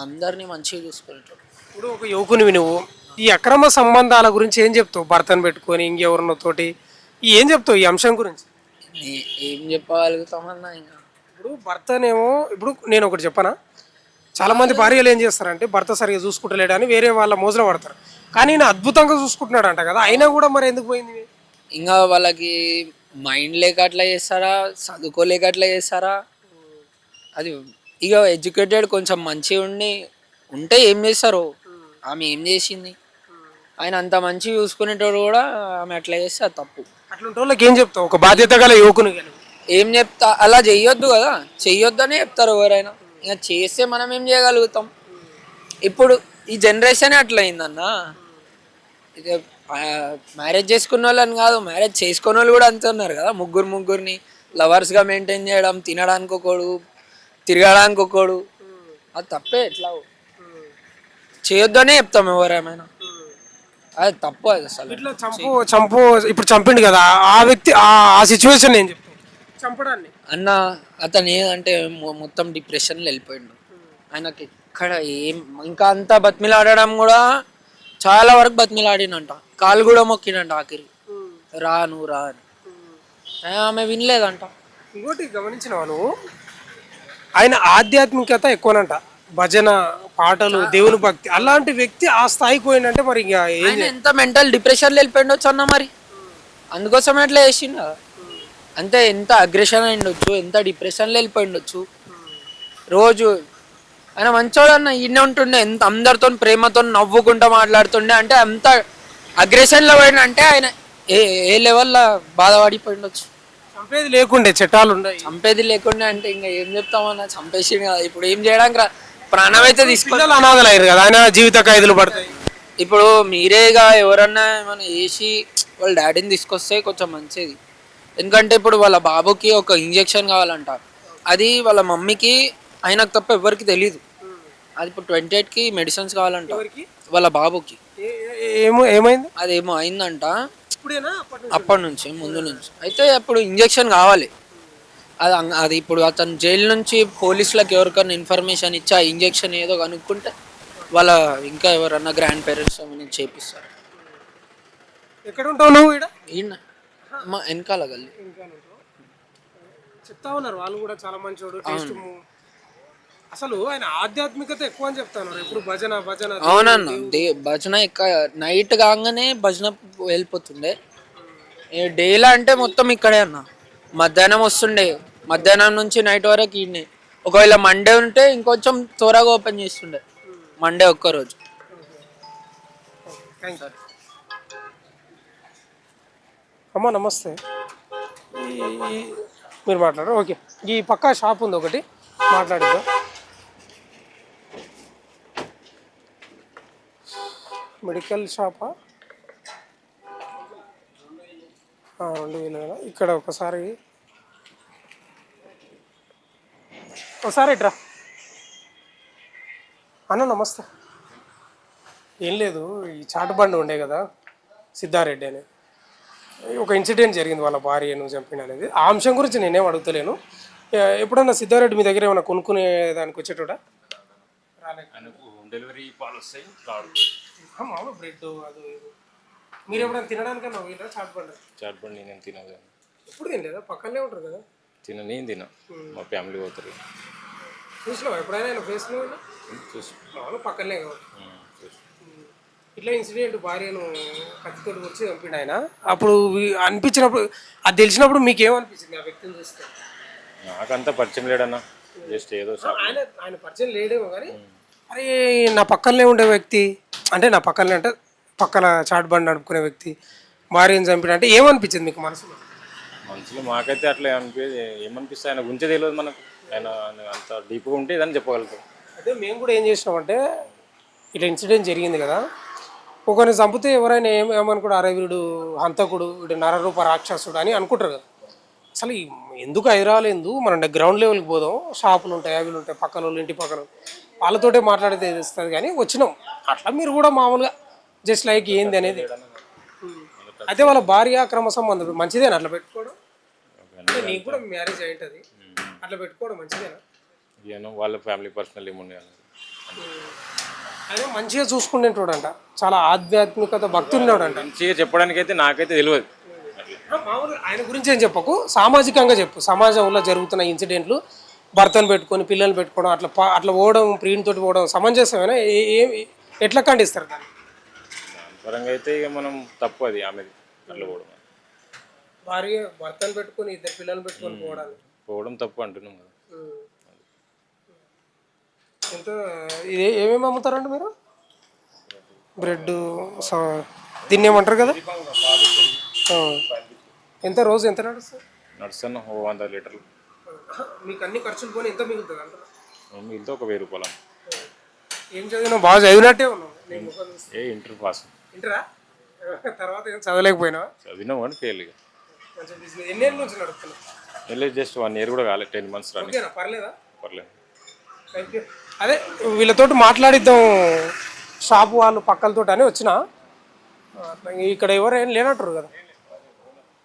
అందరినీ మంచిగా చూసుకునేటోడు. ఇప్పుడు ఒక యువకునివి నువ్వు, ఈ అక్రమ సంబంధాల గురించి ఏం చెప్తావు? భర్తను పెట్టుకొని ఇంకెవరినో తోటి ఏం చెప్తావు ఈ అంశం గురించి? ఏం చెప్పగలుగుతామన్నా ఇంకా. ఇప్పుడు భర్తనేమో, ఇప్పుడు నేను ఒకటి చెప్పనా, చాలామంది భార్యలు ఏం చేస్తారంటే భర్త సరిగా చూసుకుంటలేడని వేరే వాళ్ళ మోజులో పడతారు, కానీ నేను అద్భుతంగా చూసుకుంటున్నాడు అంట కదా, అయినా కూడా మరి ఎందుకు పోయింది? ఇంకా వాళ్ళకి మైండ్ లేక అట్లా చేస్తారా, చదువుకోలేక అట్లా చేస్తారా, అది ఇక ఎడ్యుకేటెడ్ కొంచెం మంచిగా ఉంటే ఏం చేస్తారు. ఆమె ఏం చేసింది, ఆయన అంత మంచిగా చూసుకునేటోడు కూడా ఆమె అట్లా చేస్తే అది తప్పు. అట్లాంటి వాళ్ళకి ఏం చెప్తావు ఒక బాధ్యత గల యువకుని? ఏం చెప్తా, అలా చెయ్యొద్దు కదా, చెయ్యొద్దనే చెప్తారు ఎవరైనా. ఇంకా చేస్తే మనం ఏం చేయగలుగుతాం? ఇప్పుడు ఈ జనరేషన్ అట్లా అయిందన్న. ఇక మ్యారేజ్ చేసుకున్న వాళ్ళని కాదు, మ్యారేజ్ చేసుకున్న వాళ్ళు కూడా అంతే ఉన్నారు కదా. ముగ్గురిని లవర్స్గా మెయింటైన్ చేయడం, తినడానికి ఒకడు, తిరగడానికి ఒకడు, అది తప్పే. ఎట్లా చేయొద్దనే చెప్తాం ఎవరేమైనా, అది తప్పు. అది అసలు ఇట్లా చంపు ఇప్పుడు చంపిండు కదా ఆ వ్యక్తి, ఆ సిచ్యువేషన్ ఏం చెప్తావు చంపడాన్ని? అన్న అతను ఏదంటే మొత్తం డిప్రెషన్లో వెళ్ళిపోయిండు. ఆయనకి ఎక్కడ ఇంకా అంతా బతిమిలాడడం కూడా చాలా వరకు బతిమిలాడినంట, కాలు కూడా మొక్కినంట ఆఖరి, రా నువ్వు రా అని. ఆమె వినలేదంట. ఇంకోటి గమనించినావా నువ్వు, ఆయన ఆధ్యాత్మికత ఎక్కువనంట. భజన పాటలు దేవుని భక్తి అలాంటి వ్యక్తి ఆ స్థాయికి పోయిందంటే మరి ఇంకా ఏం ఆయన ఎంత మెంటల్ డిప్రెషన్లో వెళ్ళిపోయిండొచ్చు అన్న మరి, అందుకోసం అట్లా చేసిండు కదా. అంతే, ఎంత అగ్రెషన్ అయిండొచ్చు, ఎంత డిప్రెషన్లో వెళ్ళిపోయిండొచ్చు. రోజు ఆయన మంచోడు అన్న, ఈయన ఉంటుండే ఎంత అందరితో ప్రేమతో నవ్వుకుంటూ మాట్లాడుతుండే, అంటే అంత అగ్రెషన్లో పోయిన అంటే ఆయన ఏ ఏ లెవెల్లో బాధపడిపోయిండొచ్చు. చంపేది లేకుండే చట్టాలు ఉన్నాయి, చంపేది లేకుండా అంటే ఇంకా ఏం చెప్తామన్నా, చంపేసిండు కదా, ఇప్పుడు ఏం చేయడానికి ప్రాణం అయితే తీసుకుని. పిల్లలు అనాథలు అయ్యారు కదా, ఆయన జీవిత ఖైదులు పడతాయి. ఇప్పుడు మీరేగా ఎవరన్నా ఏమైనా వేసి వాళ్ళ డాడీని తీసుకొస్తే కొంచెం మంచిది. ఎందుకంటే ఇప్పుడు వాళ్ళ బాబుకి ఒక ఇంజెక్షన్ కావాలంట, అది వాళ్ళ మమ్మీకి ఆయనకు తప్ప ఎవరికి తెలీదు. అది ఇప్పుడు 28కి మెడిసిన్స్ కావాలంట వాళ్ళ బాబుకి. ఏమైంది? అదేమో అయిందంట అప్పటి నుంచి, ముందు నుంచి. అయితే అప్పుడు ఇంజెక్షన్ కావాలి. అది ఇప్పుడు అతను జైలు నుంచి పోలీసులకు ఎవరికైనా ఇన్ఫర్మేషన్ ఇచ్చి ఆ ఇంజెక్షన్ ఏదో కనుక్కుంటే వాళ్ళ ఇంకా ఎవరన్నా గ్రాండ్ పేరెంట్స్ ఏమైనా చేపిస్తారు. ఎక్కడ ఉంటావు నువ్వు? ఈయన మా వెనకాల గల్లి. చెప్తా ఉన్నారు వాళ్ళు కూడా చాలా మంచోడు, టేస్ట్. అసలు ఆయన ఆధ్యాత్మికత ఎక్కువ అని చెప్తాను. ఎప్పుడు భజన భజన. అవునన్న, భజన నైట్ కాగానే భజన వెళ్ళిపోతుండే. డేలా అంటే మొత్తం ఇక్కడే అన్న. మధ్యాహ్నం వస్తుండే, మధ్యాహ్నం నుంచి నైట్ వరకు ఈయనే. ఒకవేళ మండే ఉంటే ఇంకొంచెం త్వరగా ఓపెన్ చేస్తుండే, మండే ఒక్కరోజు. అమ్మా నమస్తే. మీరు మాట్లాడారు, ఓకే. ఈ పక్కా షాప్ ఉంది ఒకటి, మాట్లాడిద్దాం. మెడికల్ షాపా? 2000 కదా. ఇక్కడ ఒకసారి ఇట్రా అన్న. నమస్తే. ఏం లేదు, ఈ చాటు బండి ఉండే కదా సిద్ధారెడ్డి అని, ఒక ఇన్సిడెంట్ జరిగింది, వాళ్ళ భార్యను చంపిన అనేది. ఆ అంశం గురించి నేనేం అడుగుతలేను. ఎప్పుడన్నా సిద్ధారెడ్డి మీ దగ్గర ఏమైనా కొనుక్కునే దానికి వచ్చేటోడా? డెలివరీ పాలు వస్తాయి రాడు. మామూలు బ్రెడ్ అది మీరు ఎప్పుడైనా తినడానికన్నా పోయినా చాట్ బండి? చాట్ బండి నేను తినదు. ఎప్పుడు తినలేదా? పక్కనే ఉంటారు కదా. నేను తిన, మా ఫ్యామిలీ పోతారు. చూసినావా ఎప్పుడైనా ఆయన ఫేస్లో? చూసి మామూలు పక్కనే కాబట్టి. ఇట్లా ఇన్సిడెంట్, భార్యను కత్తితోటి వచ్చి చంపిండు ఆయన. అప్పుడు అనిపించినప్పుడు, అది తెలిసినప్పుడు మీకు ఏమనిపించింది ఆ వ్యక్తిని చూస్తే? నాకంతా పరిచయం లేడన్నా, జస్ట్ ఏదో ఆయన పరిచయం లేడేమో కానీ, అరే నా పక్కనే ఉండే వ్యక్తి అంటే, నా పక్కనే అంటే పక్కన చాట్ బండి నడుపుకునే వ్యక్తి భార్యను చంపిన అంటే ఏమనిపించింది మీకు మనసులో? మాకైతే అట్లా ఏమనిపిస్తుంది, ఆయన గురించే తెలియదు మనకు. ఆయన అంత డీప్గా ఉంటే ఇదని చెప్పగలుగుతాం. అదే మేము కూడా ఏం చేసినామంటే, ఇట్లా ఇన్సిడెంట్ జరిగింది కదా, ఒకరిని చంపితే ఎవరైనా ఏమనుకోడు, అరే వీడు హంతకుడు, వీడు నరరూప రాక్షసుడు అని అనుకుంటారు కదా. అసలు ఎందుకు హైదరాబాద్ ఎందుకు, మనం గ్రౌండ్ లెవెల్కి పోదాం, షాపులు ఉంటాయి, అవి ఉంటాయి, పక్కన వాళ్ళు, ఇంటి పక్కన వాళ్ళతోటే మాట్లాడితే తెలుస్తుంది కానీ వచ్చినాం. అట్లా మీరు కూడా మామూలుగా జస్ట్ లైక్ ఏంది అనేది. అయితే వాళ్ళ భార్య క్రమ సంబంధం మంచిదేనా అట్లా పెట్టుకోవడం? అంటే నీకు కూడా మ్యారేజ్ అయి ఉంటుంది, అట్లా పెట్టుకోవడం మంచిదేనా? ఏమో వాళ్ళ ఫ్యామిలీ పర్సనల్ ఏముండే. ఆయన మంచిగా చూసుకుంటుంటాడంట, చాలా ఆధ్యాత్మికత భక్తి ఉన్నాడంట. మంచిగా చెప్పడానికి అయితే నాకైతే తెలియదు. మామూలుగా ఆయన గురించి ఏం చెప్పకు, సామాజికంగా చెప్పు. సమాజంలో జరుగుతున్న ఇన్సిడెంట్లు, భర్తను పెట్టుకొని పిల్లలు పెట్టుకోవడం, అట్లా పోవడం, ప్రియునితోటి పోవడం సమంజసమేనా? ఎట్లా ఖండిస్తారు దాన్ని? దాని పరంగా అయితే ఇక మనం తప్పు, అది ఆమెది అట్లా పోవడం. భార్య భర్తను పెట్టుకొని 2 పిల్లలు పెట్టుకొని పోవడం తప్పు అంటున్నాం కదా. ఎంత ఇది ఏమేమి అమ్ముతారండి మీరు? బ్రెడ్, దీన్ని ఏమంటారు కదా, ఎంత రోజు ఎంత నడుస్తుంది? నడుస్తున్నా 100 లీటర్లు. మీకు అన్ని ఖర్చులు పోనీ ఎంత మిగులుతుంది అంటారా? మిగిలితే ఒక 1000 రూపాయలు. ఏం చదివినా? బాగా చదివినట్టే ఉన్నావు. Inter pass. ఇంటరా? తర్వాత ఏం చదవలేకపోయినా? చదివినాం కానీ ఫెయిల్. కొంచెం బిజినెస్ ఎన్ని ఏళ్ళ నుంచి నడుపుతున్నావు? వెళ్ళేది జస్ట్ 1 ఇయర్ కూడా కాలేదు, 10 months రాని. ఓకేనా, పర్లేదా? పర్లేదు. Thank you. అదే వీళ్ళతోటి మాట్లాడిద్దాం, షాపు వాళ్ళు పక్కలతో అని వచ్చిన. ఇక్కడ ఎవరేం లేనట్టు కదా,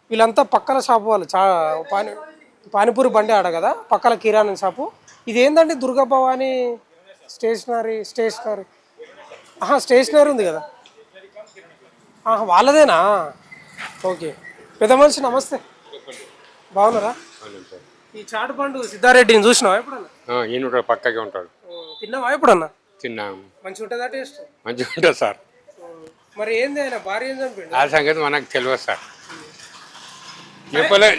వీళ్ళంతా పక్కల షాపు వాళ్ళు. పానీపూరి బండి ఆడ కదా, పక్కల కిరాణా షాపు. ఇది ఏంటంటే దుర్గా భవాని స్టేషనరీ ఉంది కదా, వాళ్ళదేనా? ఓకే. పెద్ద మనిషి నమస్తే, బాగున్నారా? ఈ చాటు పండు సిద్ధారెడ్డిని చూసినావా ఎప్పుడన్నా? ఈయన పక్కకే ఉంటాడు. తిన్నావా ఎప్పుడన్నా? తిన్నాము. మంచిగా ఉంటుందా టేస్ట్? మంచిగా ఉంటుంది సార్. మరి ఏంది ఆయన భార్య ఏం చంపిండు? ఆ సంగతి మనకు తెలియదు సార్.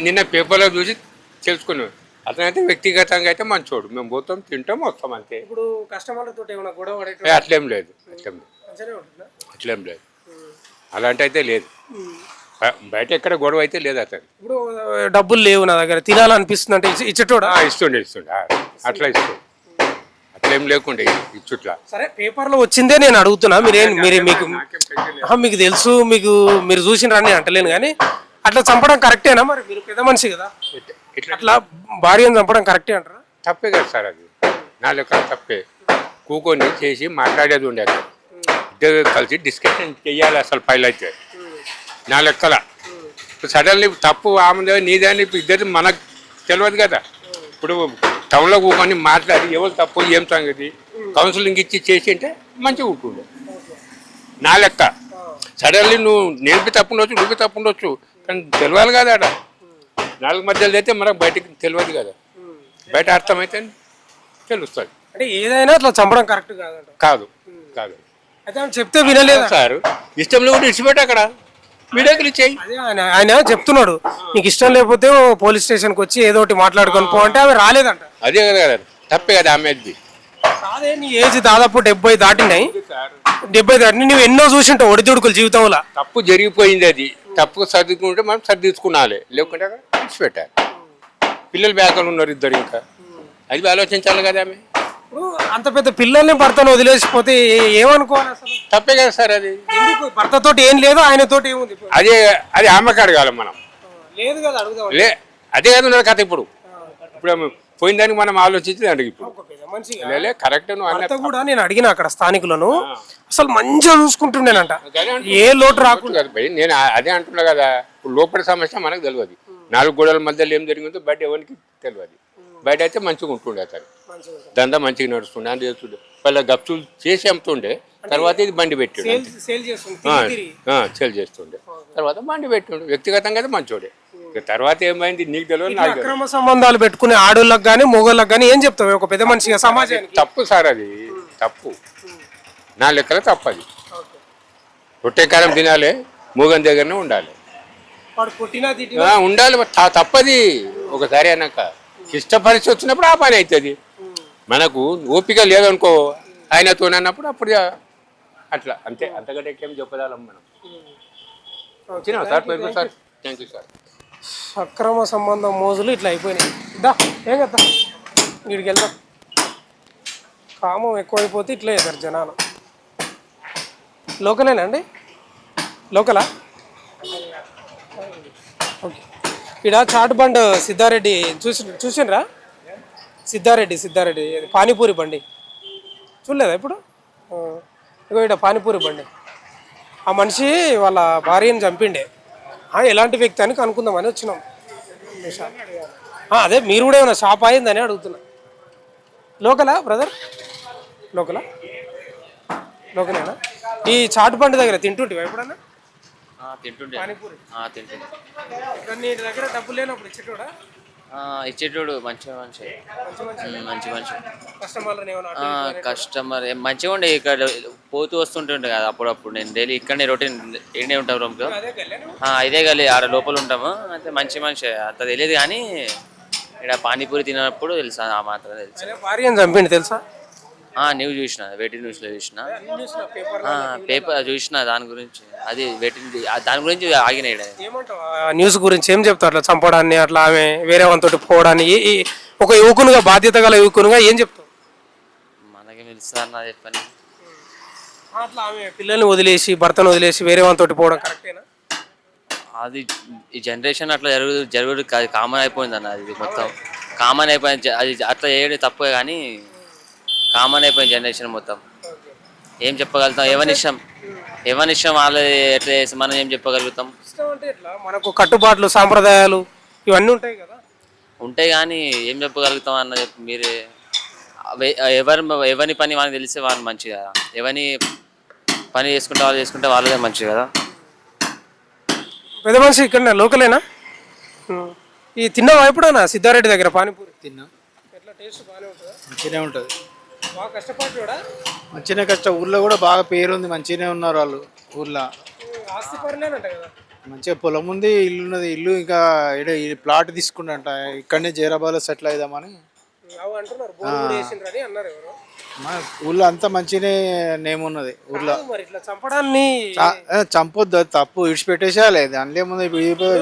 నిన్న పేపర్లో చూసి తెలుసుకున్నాం. అతనైతే వ్యక్తిగతంగా అయితే మంచోడు. మేము పోతాం, తింటాం, వస్తాం అంతే. ఇప్పుడు కస్టమర్లతో ఏమైనా గొడవ అట్లేం లేదు. మంచిగానే ఉంటుందా? అట్లేం లేదు. అలాంటి అయితే లేదు. బయట ఎక్కడ గొడవ అయితే లేదు అతను. ఇప్పుడు డబ్బులు లేవు నా దగ్గర, తినాలనిపిస్తుంది అంటే ఇచ్చటోడా? ఇస్తుండే అట్లా ఇస్తుండే. అట్లేం లేకుండే ఇచ్చుట్లా. సరే, పేపర్లో వచ్చిందే నేను అడుగుతున్నా. మీకు తెలుసు, మీరు చూసినరని అంటలేను కానీ అట్లా చంపడం కరెక్టేనా? మరి మీరు పెద్ద మనిషి కదా, అట్లా భార్యను చంపడం కరెక్టే అంటారా? తప్పే కదా సార్ అది. నా లెక్క తప్పే. కూకొని చేసి మాట్లాడేది ఉండేది. ఇద్దరు కలిసి డిస్కషన్ చెయ్యాలి అసలు పైలు అయితే. నా లెక్కల సడన్లీ తప్పు ఆమె నీదే అని ఇద్దరు మనకు తెలియదు కదా. ఇప్పుడు టౌన్లో కూకొని మాట్లాడి ఎవరు తప్పు ఏం సంగతి కౌన్సిలింగ్ ఇచ్చి చేసి అంటే మంచిగా ఉంటుండే. నా లెక్క సడన్లీ నేను తప్పుండొచ్చు, నువ్వు తప్పుండొచ్చు, కానీ తెలియాలి కదా. అక్కడ నాలుగు మధ్యలో అయితే మనకు బయటకు తెలియదు కదా. బయట అర్థమైతే తెలుస్తుంది. అంటే ఏదైనా అట్లా చంపడం కరెక్ట్ కాదంట? కాదు కాదు. అయితే ఆమె చెప్తే వినలేదు సార్. ఇష్టంలో కూడా ఇచ్చిపెట్టి అక్కడ వీడియోలు ఇచ్చేయి. అదే ఆయన చెప్తున్నాడు, నీకు ఇష్టం లేకపోతే పోలీస్ స్టేషన్కి వచ్చి ఏదో ఒకటి మాట్లాడుకొని పో అంటే ఆమె రాలేదంట. అదే కదా తప్పే కదా ఆమెది. కాదే, నీ ఏజ్ దాదాపు 70 దాటినాయి. 70 దాటినాయి, నువ్వు ఎన్నో చూసింటావు ఒడిదుడుకులు జీవితంలో. తప్పు జరిగిపోయింది. అది తప్పు సర్దుకుంటే మనం సర్దించుకున్నాలి, లేకుంటే విడిచిపెట్టాలి. పిల్లలు బ్యాకలు ఉన్నారు ఇద్దరు, ఇంకా అది ఆలోచించాలి కదా ఆమె. ఇప్పుడు అంత పెద్ద పిల్లల్ని భర్తను వదిలేసిపోతే ఏమనుకోవాలి అసలు? తప్పే కదా సార్ అది. ఎందుకు భర్తతోటి ఏం లేదు, ఆయనతోటి ఏముంది? అది ఆమెకు అడగాలి మనం. లేదు కదా, అడుగుదాం. అదే కదా ఉన్నది కథ. ఇప్పుడు పోయిన దానికి మనం ఆలోచించి అడిగి ఇప్పుడు కరెక్ట్. భర్త కూడా నేను అడిగిన అక్కడ స్థానికులను, అసలు మంచిగా చూసుకుంటుండేనంట, ఏ లోటు రాకుండా. నేను అదే అంటున్నా కదా. ఇప్పుడు లోపల సమస్య మనకు తెలియదు. 4 గోడల మధ్యలో ఏం జరిగిందో బయట ఎవరికి తెలియదు. బయట అయితే మంచిగా ఉంటుండే అతను, దందా మంచిగా నడుస్తుండే అని చేస్తుండే. వాళ్ళ గప్చులు చేసి అమ్ముతుండే, తర్వాత ఇది బండి పెట్టిండు, సేల్ చేస్తుండే. తర్వాత బండి పెట్టిండు. వ్యక్తిగతంగా అయితే మంచోడే. తర్వాత ఏమైంది నీకు తెలియదు, నాకు అక్రమ సంబంధాలు పెట్టుకునే ఆడోళ్ళకి కానీ మొగోళ్ళకి కానీ ఏం చెప్తావు ఒక పెద్ద మనిషిగా సమాజానికి? తప్పు సార్ అది, తప్పు. నా లెక్కలో తప్పు అది. రొట్టె కారం తినాలి, మూగన్ దగ్గరనే ఉండాలి, ఉండాలి. తప్పది. ఒకసారి అన్నాక ఇష్టపరిచి వచ్చినప్పుడు ఆ పని అవుతుంది. మనకు ఓపిక లేదనుకో ఆయనతో అన్నప్పుడు అప్పుడు అట్లా అంతే. అంతకంటే ఏం చెప్పదాలం మనం. వచ్చినా సార్ పేరు సార్. Thank you sir. అక్రమ సంబంధం మోజులు ఇట్లా అయిపోయినాయి. ఏం కదా, వీడికి వెళ్దాం. కామం ఎక్కువైపోతే ఇట్లా అవుతారు జనాలు. లోకలేనా అండి? లోకలా? ఓకే. ఇక్కడ చాట్ బండ్ సిద్ధారెడ్డి చూసిండ్రా? సిద్ధారెడ్డి పానీపూరి బండి చూడలేదా ఇప్పుడు? ఇగో ఇక్కడ పానీపూరి బండి. ఆ మనిషి వాళ్ళ భార్యను చంపిండే. ఎలాంటి వ్యక్తి అని కనుక్కుందామని వచ్చినాం. అదే మీరు కూడా ఏమైనా షాప్ అయిందని అడుగుతున్నా. లోకలా బ్రదర్? లోకలేనా? ఈ చాట్ బండి దగ్గర తింటుంటివా ఎప్పుడన్నా? తింటుండే. పానీపూరి తింటుండే. నీ దగ్గర డబ్బులు లేనప్పుడు ఇచ్చేటోడా? ఇచ్చేటోడు. మంచి కస్టమర్ మంచిగా ఉండే. ఇక్కడ పోతూ వస్తుంటుండే కదా అప్పుడప్పుడు. నేను డైలీ ఇక్కడనే రొటీన్ ఎండే ఉంటాం రూమ్లో. ఇదే గల్లీ ఆడ లోపల ఉంటాము. అయితే మంచి అంత తెలియదు కానీ ఇక్కడ పానీపూరి తిన్నప్పుడు తెలుసా, ఆ మాత్రం తెలుసు. భార్యను చంపిండి తెలుసా? న్యూస్ చూసిన, వెయిటింగ్ న్యూస్లో చూసిన, పేపర్ చూసిన. దాని గురించి అది వెయిటింగ్, దాని గురించి ఆగినాయి. న్యూస్ గురించి ఏం చెప్తారు? అట్లా చంపడాన్ని, అట్లా ఆమె వేరే వాళ్ళతో పోవడాన్ని, ఒక యువకునిగా, బాధ్యత గల యువకునిగా ఏం చెప్తావు? మనకి తెలుసు నా చెప్పని. అట్లా ఆమె పిల్లల్ని వదిలేసి, భర్తను వదిలేసి వేరే వాళ్ళతో పోవడం కరెక్టేనా? అది ఈ జనరేషన్ అట్లా జరుగుడు కామన్ అయిపోయింది అన్న. అది మొత్తం కామన్ అయిపోయింది. అది అట్లా చేయడం తప్పే కానీ కామన్ అయిపోయింది జనరేషన్ మొత్తం. ఏం చెప్పగలుగుతాం? ఎవరినిష్టం వాళ్ళు ఎట్లా చేసి మనం ఏం చెప్పగలుగుతాం? మనకు కట్టుబాట్లు, సాంప్రదాయాలు ఇవన్నీ ఉంటాయి కదా. ఉంటాయి కానీ ఏం చెప్పగలుగుతాం అన్న చెప్పి మీరే. ఎవరి పని వాళ్ళకి తెలిస్తే వాళ్ళు మంచి కదా. ఎవరిని పని చేసుకుంటే వాళ్ళదే మంచి కదా. పెద్ద మనిషి ఇక్కడ లోకలేనా? ఈ తిన్నావా ఎప్పుడన్నా సిద్ధారెడ్డి దగ్గర పానీపూరి? తిన్నా. ఎట్లా టేస్ట్ బాగానే ఉంటుందా? మంచిగానే ఉంటుంది. బాగా కష్టపడ్డా. మంచిగానే కష్టం. ఊర్లో కూడా బాగా పేరుంది, మంచిగానే ఉన్నారు వాళ్ళు ఊర్లో. ఆస్తి పరులేనంట కదా. మంచిగా పొలం ఉంది, ఇల్లు ఉన్నది. ఇల్లు ఇంకా ఈ ప్లాట్ తీసుకుంటా ఇక్కడనే జైరాబాద్లో సెటిల్ అవుదామని. అవి అంటున్నారు బోర్ కూడా వేసిండ్రని అన్నారు ఎవరు. మా ఊళ్ళో అంతా మంచిగానే నేమ్ ఉన్నది ఊర్లో. మరి ఇట్లా చంపడాన్ని చంపొద్దు, అది తప్పు. ఇడిచిపెట్టేసేయాలి. దానిలో ఏముంది,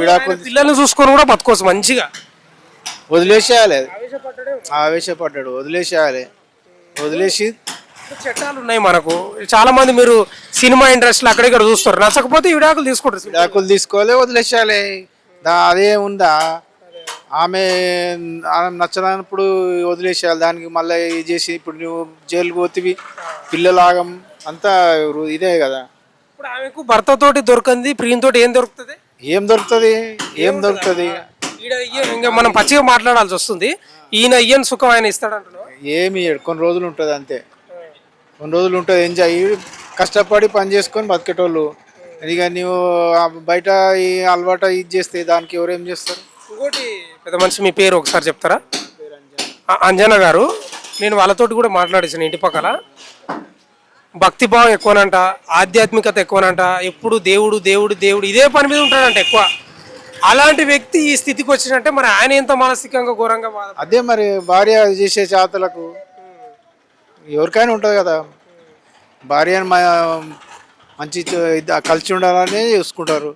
విడాకులు పిల్లల్ని చూసుకొని కూడా బతుకోవచ్చు మంచిగా. వదిలేసేయాలి. ఆవేశపడ్డాడే. ఆవేశపడ్డాడు, వదిలేసేయాలి. వదిలేసి చట్టాలు ఉన్నాయి మనకు. చాలా మంది మీరు సినిమా ఇండస్ట్రీలో అక్కడిక్కడ చూస్తారు, నచ్చకపోతే విడాకులు తీసుకుంటారు. విడాకులు తీసుకోవాలి, వదిలేసేయాలి. అదే ఉందా, ఆమె నచ్చనప్పుడు వదిలేసేయాలి. దానికి మళ్ళీ ఇది చేసి ఇప్పుడు నువ్వు జైలుకు పోతివి, పిల్లలాగం అంతా ఇదే కదా. ఇప్పుడు ఆమెకు భర్తతోటి దొరకంది, ప్రియంతోటి ఏం దొరుకుతుంది? ఏం దొరుకుతుంది, ఏం దొరుకుతుంది? ఇంకా మనం పచ్చిగా మాట్లాడాల్సి వస్తుంది. ఈయన ఇయ్యని సుఖం ఆయన ఇస్తాడంటున్నావు. ఏమి ఇయ్యడు. కొన్ని రోజులు ఉంటుంది అంతే. కొన్ని రోజులు ఉంటుంది, ఎంజాయ్. కష్టపడి పని చేసుకొని బతికేటోళ్ళు. ఇక నువ్వు బయట ఈ అలవాటు ఇది చేస్తే దానికి ఎవరేం చేస్తారు? ఇంకోటి పెద్ద మనిషి, మీ పేరు ఒకసారి చెప్తారా? అంజన గారు. నేను వాళ్ళతోటి కూడా మాట్లాడేసాను ఇంటి పక్కల. భక్తిభావం ఎక్కువనంట, ఆధ్యాత్మికత ఎక్కువనంట, ఎప్పుడు దేవుడు దేవుడు దేవుడు ఇదే పని మీద ఉంటాడంట ఎక్కువ. అలాంటి వ్యక్తి ఈ స్థితికి వచ్చినట్టే మరి ఆయన ఎంత మానసికంగా ఘోరంగా అదే మరి భార్య చేసే చేతలకు ఎవరికైనా ఉంటుంది కదా. భార్యను మంచి కలిసి ఉండాలని చూసుకుంటారు.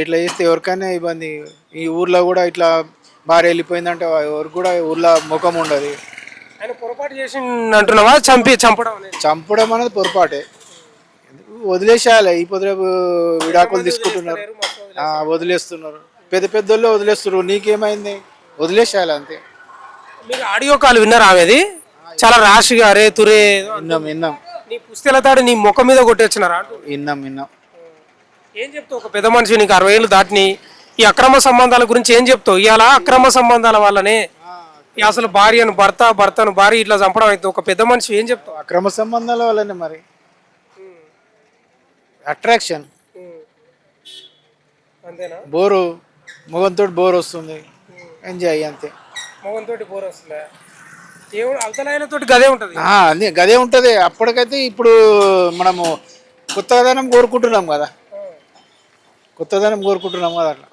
ఇట్లా చేస్తే ఎవరికైనా ఇబ్బంది. ఈ ఊర్లో కూడా ఇట్లా భార్య వెళ్ళిపోయిందంటే ఎవరికి కూడా ఊర్లో ముఖం ఉండదు. ఆయన పొరపాటు చేసి అంటున్నావా? చంపడం అనేది పొరపాటే. వదిలేసేయాలి. ఈ పొద్దు విడాకులు తీసుకుంటున్నారు, వదిలేస్తున్నారు. పెద్ద పెద్దోళ్ళు వదిలేస్తున్నారు. నీకేమైంది? వదిలేసేయాలి అంతే. మీకు ఆడియో కాల్ విన్నారా ఆమెది? చాలా ర్యాష్గా రే తురే విన్నాం. నీ పుస్తకాల తాడు నీ ముఖం మీద కొట్టొచ్చినారా? విన్నాం. ఏం చెప్తావు ఒక పెద్ద మనిషి, నీకు 60 ఏళ్ళు దాటిని, ఈ అక్రమ సంబంధాల గురించి ఏం చెప్తావు? ఇవాళ అక్రమ సంబంధాల వల్లనే అసలు భార్యను భర్తను భార్య ఇట్లా చంపడం అయితే ఒక పెద్ద మనిషి ఏం చెప్తావు? అక్రమ సంబంధాల వల్లనే మరి. అట్రాక్షన్, అంతేనా? బోరు, మొగంతో బోర్ వస్తుంది, ఎంజాయ్ అంతే. మొగంతో బోర్ వస్తుందా? దేవుడు అవతలైనతోటి గదే ఉంటుంది. అదే గదే ఉంటుంది. అప్పటికైతే ఇప్పుడు మనము కొత్తదనం కోరుకుంటున్నాం కదా. అట్లా.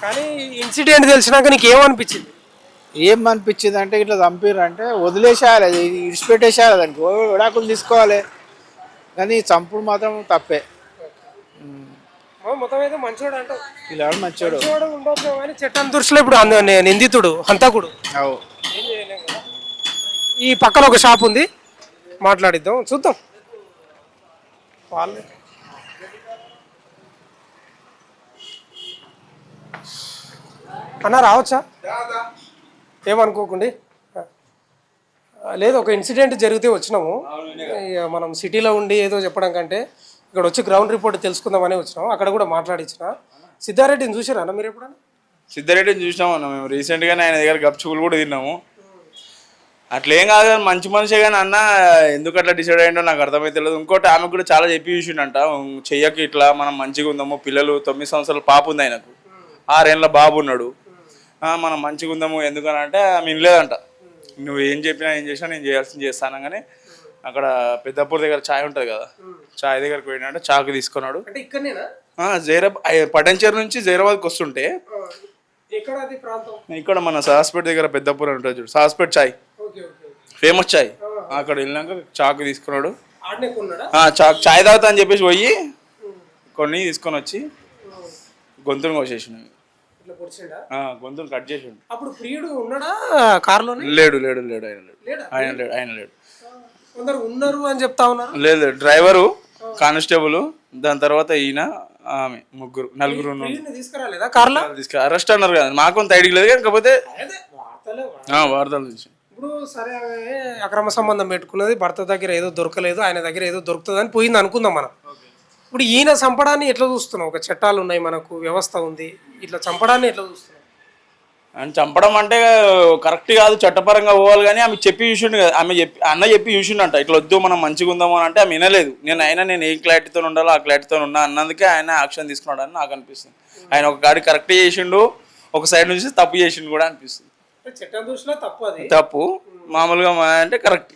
కానీ ఇన్సిడెంట్ తెలిసినాక నీకు ఏమనిపించింది? ఏమనిపించింది అంటే ఇట్లా చంపారు అంటే వదిలేసేయాలి, ఇడిచిపెట్టేసేయాలి. దానికి విడాకులు తీసుకోవాలి. కానీ చంపుడు మాత్రం తప్పే. మొత్తం అయితే మంచోడు అంటావు. ఇలా మంచోడు ఉండొచ్చు కానీ చట్టం దృష్టిలో ఇప్పుడు నిందితుడు హంతకుడు. ఏం చేయలేం కదా. ఈ పక్కన ఒక షాప్ ఉంది, మాట్లాడిద్దాం, చూద్దాం. వాళ్ళే అన్న రావచ్చా? ఏమనుకోకండి. లేదు, ఒక ఇన్సిడెంట్ జరిగితే వచ్చినాము. ఇక మనం సిటీలో ఉండి ఏదో చెప్పడం కంటే ఇక్కడ వచ్చి గ్రౌండ్ రిపోర్ట్ తెలుసుకుందామని వచ్చినాము. అక్కడ కూడా మాట్లాడించిన సిద్ధారెడ్డిని చూసారా అన్న మీరు ఎప్పుడన్నా? సిద్ధారెడ్డిని చూసినాము అన్న. మేము రీసెంట్గానే ఆయన దగ్గర గప్చుకులు కూడా తిన్నాము. అట్లేం కాదు కానీ మంచి మనిషే. కానీ అన్న ఎందుకు అట్లా డిసైడ్ అయ్యిండో నాకు అర్థమైతే లేదు. ఇంకోటి ఆమె కూడా చాలా చెప్పి చూసిండంట, చెయ్యకి ఇట్లా మనం మంచిగా ఉందాము, పిల్లలు 9 సంవత్సరాల పాప ఉంది ఆయనకు, 6 ఏళ్ళ బాబు ఉన్నాడు, మనం మంచిగా ఉందాము ఎందుకని అంటే ఆమె వినలేదంట. నువ్వు ఏం చెప్పినా ఏం చేసినా నేను చేయాల్సింది చేస్తాను. కానీ అక్కడ పెద్దపూర్ దగ్గర ఛాయ్ ఉంటుంది కదా, ఛాయ్ దగ్గరకు పోయినాడు, చాకు తీసుకున్నాడు. పటంచేరు నుంచి జైరాబాద్కి వస్తుంటే ఇక్కడ మన సాస్పేట్ దగ్గర పెద్దపూర్ ఉంటుంది చూడు, సాస్పేట్ ఛాయ్ ఫేమస్ ఛాయ్, అక్కడ వెళ్ళినాక చాకు తీసుకున్నాడు. ఛాయ్ తాగుతా అని చెప్పేసి పోయి కొన్ని తీసుకొని వచ్చి గొంతును కోసేసినాడు. గొంతులు కట్ చేసిండు. అప్పుడు ప్రియుడు ఉన్నాడా కార్లో? లేడు ఆయన లేడు. కొందరు ఉన్నారు అని చెప్తా ఉన్నారు. లేదు, డ్రైవరు, కానిస్టేబుల్, దాని తర్వాత ఈయన, ఆమె, నలుగురు తీసుకురాలేదా కార్లో? అరెస్ట్ అన్నారు కదా, మాకు ఐడియా లేదు. కాకపోతే వార్తలు చూసి ఇప్పుడు సరే అక్రమ సంబంధం పెట్టుకున్నది, భర్త దగ్గర ఏదో దొరకలేదు, ఆయన దగ్గర ఏదో దొరుకుతుంది అని పోయింది అనుకుందాం మనం. ఇప్పుడు ఈయన చంపడాన్ని ఎట్లా చూస్తున్నాం? ఒక చట్టాలు ఉన్నాయి, మనకు వ్యవస్థ ఉంది, ఇట్లా చంపడాన్ని ఎట్లా చూస్తున్నాం? అని చంపడం అంటే కరెక్ట్ కాదు, చట్టపరంగా పోవాలి. కానీ ఆమె చెప్పి చూసిండు కదా, అన్న చెప్పి చూసిండంట ఇట్లా వద్దు మనం మంచిగా ఉందాము అని. అంటే ఆమె వినలేదు. నేను ఏ క్లారిటీతో ఉండాలో ఆ క్లారిటీతో ఉన్నా అన్నందుకే ఆయన యాక్షన్ తీసుకున్నాడు అని నాకు అనిపిస్తుంది. ఆయన ఒక గాడి కరెక్ట్ చేసిండు, ఒక సైడ్ నుంచి తప్పు చేసిండు కూడా అనిపిస్తుంది. చట్టం దృష్టిలో తప్పు అది. తప్పు మామూలుగా అంటే కరెక్ట్.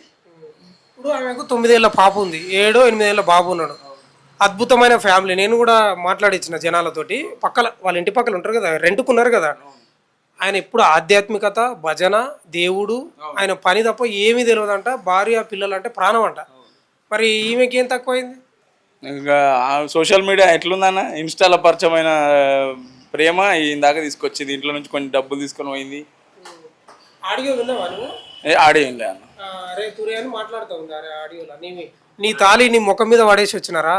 ఇప్పుడు ఆమెకు 9 ఏళ్ళ పాప ఉంది, 7 8 ఏళ్ళ బాబు ఉన్నాడు. అద్భుతమైన ఫ్యామిలీ. నేను కూడా మాట్లాడించిన జనాలతోటి, పక్కల వాళ్ళ ఇంటి పక్కల ఉంటారు కదా, రెంట్కున్నారు కదా. ఆయన ఎప్పుడు ఆధ్యాత్మికత, భజన, దేవుడు, ఆయన పని తప్ప ఏమీ తెలియదంట. భార్య పిల్లలు అంటే ప్రాణం అంట. మరి ఈమెకి ఏం తక్కువైంది? ఇంకా సోషల్ మీడియా ఎట్లుందన్న, ఇన్స్టాలో పరిచయమైన ప్రేమ ఇందాక తీసుకొచ్చింది, ఇంట్లో నుంచి కొన్ని డబ్బులు తీసుకొని పోయింది. ఆడియో విన్నావా నువ్వు? ఆడియో ఏం లే అన్న. అరే తురే అని మాట్లాడుతూ ఉంది. అరే ఆడియోలో నీ తాళి నీ ముఖం మీద పడేసి వచ్చినారా,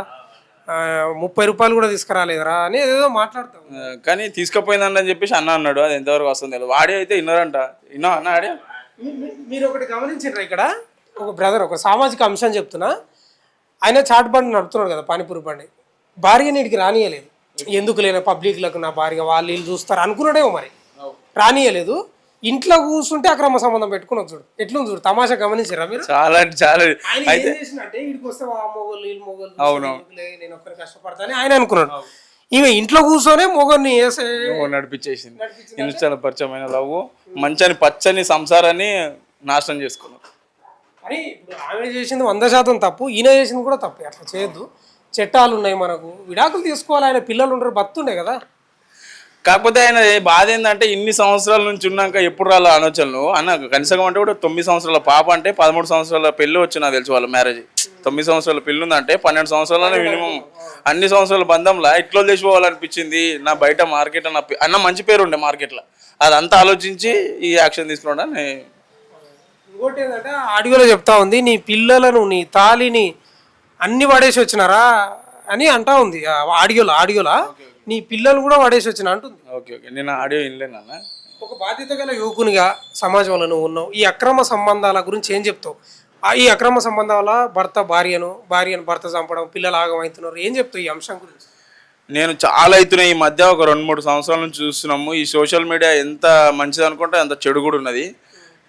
30 రూపాయలు కూడా తీసుకురాలేదురా అని ఏదో మాట్లాడతావు. కానీ తీసుకుపోయిందండి అని చెప్పేసి అన్న అన్నాడు. అది ఎంతవరకు వస్తుంది తెలియదు. ఆడియో అయితే విన్నారంట. విన్నా అన్న ఆడియో. మీరు ఒకటి గమనించారా, ఇక్కడ ఒక బ్రదర్ ఒక సామాజిక అంశం చెప్తున్నా. ఆయన చాట్ బండి నడుపుతున్నాడు కదా, పానీపూరి బండి. భార్య నీటికి రానియలేదు. ఎందుకు లేని పబ్లిక్లకు నా భార్య వాళ్ళు వీళ్ళు చూస్తారు అనుకున్నాడేమో, మరి రానియలేదు. ఇంట్లో కూర్చుంటే అక్రమ సంబంధం పెట్టుకుని చూడు ఎట్లుంది చూడు. తమాషా గమనించారా మీరు? చాలా అంటే చాలా. అయితే చేసినట్టే వీడికి వస్తే మొగోళ్ళు వీళ్ళు మొగోళ్ళు నేను ఒక్కరి కష్టపడతాను ఆయన అనుకున్నాడు. ఈమె ఇంట్లో కూర్చొనే మొగోని నడిపించేసింది. ఇన్స్టాలో పరిచయమైన లవ్ మంచి పచ్చని సంసారాన్ని నాశనం చేసుకున్నాం. అని ఇప్పుడు ఆమె చేసింది 100% తప్పు, ఈయన చేసింది కూడా తప్పు. అట్లా చేయొద్దు. చట్టాలు ఉన్నాయి మనకు, విడాకులు తీసుకోవాలి. ఆయన పిల్లలు ఉండరు, బతుండే కదా. కాకపోతే ఆయన బాధ ఏంటంటే ఇన్ని సంవత్సరాల నుంచి ఉన్నాక ఎప్పుడు రాల ఆలోచనలు అన్న. కనీసం అంటే కూడా 9 సంవత్సరాల పాప అంటే 13 సంవత్సరాల పెళ్ళి వచ్చి నాకు తెలుసు వాళ్ళ మ్యారేజ్. 9 సంవత్సరాల పెళ్ళి ఉందంటే 12 సంవత్సరాలనే మినిమం. అన్ని సంవత్సరాల బంధంలో ఇట్లో తెచ్చిపోవాలనిపించింది. నా బయట మార్కెట్ అన్న మంచి పేరు ఉండే మార్కెట్లో, అదంతా ఆలోచించి ఈ యాక్షన్ తీసుకున్నాడు. ఇంకోటి ఏంటంటే ఆడియోలో చెప్తా ఉంది, నీ పిల్లలను నీ తాలిని అన్ని పడేసి వచ్చినారా అని అంటా ఉంది. ఆడియోలా నీ పిల్లలు కూడా పడేసి వచ్చిన అంటుంది. ఓకే ఓకే, నేను ఆడియో వినలేనన్న. ఒక బాధ్యత గల యువకునిగా సమాజంలో నువ్వు ఉన్నావు. ఈ అక్రమ సంబంధాల గురించి ఏం చెప్తావు? ఈ అక్రమ సంబంధాల భార్యను భర్త చంపడం, పిల్లలు ఆగమవుతున్నారు, ఏం చెప్తావు ఈ అంశం గురించి? నేను చాలా అవుతున్నాయి ఈ మధ్య. ఒక 2-3 సంవత్సరాల నుంచి చూస్తున్నాము. ఈ సోషల్ మీడియా ఎంత మంచిది అనుకుంటే అంత చెడు కూడా ఉన్నది.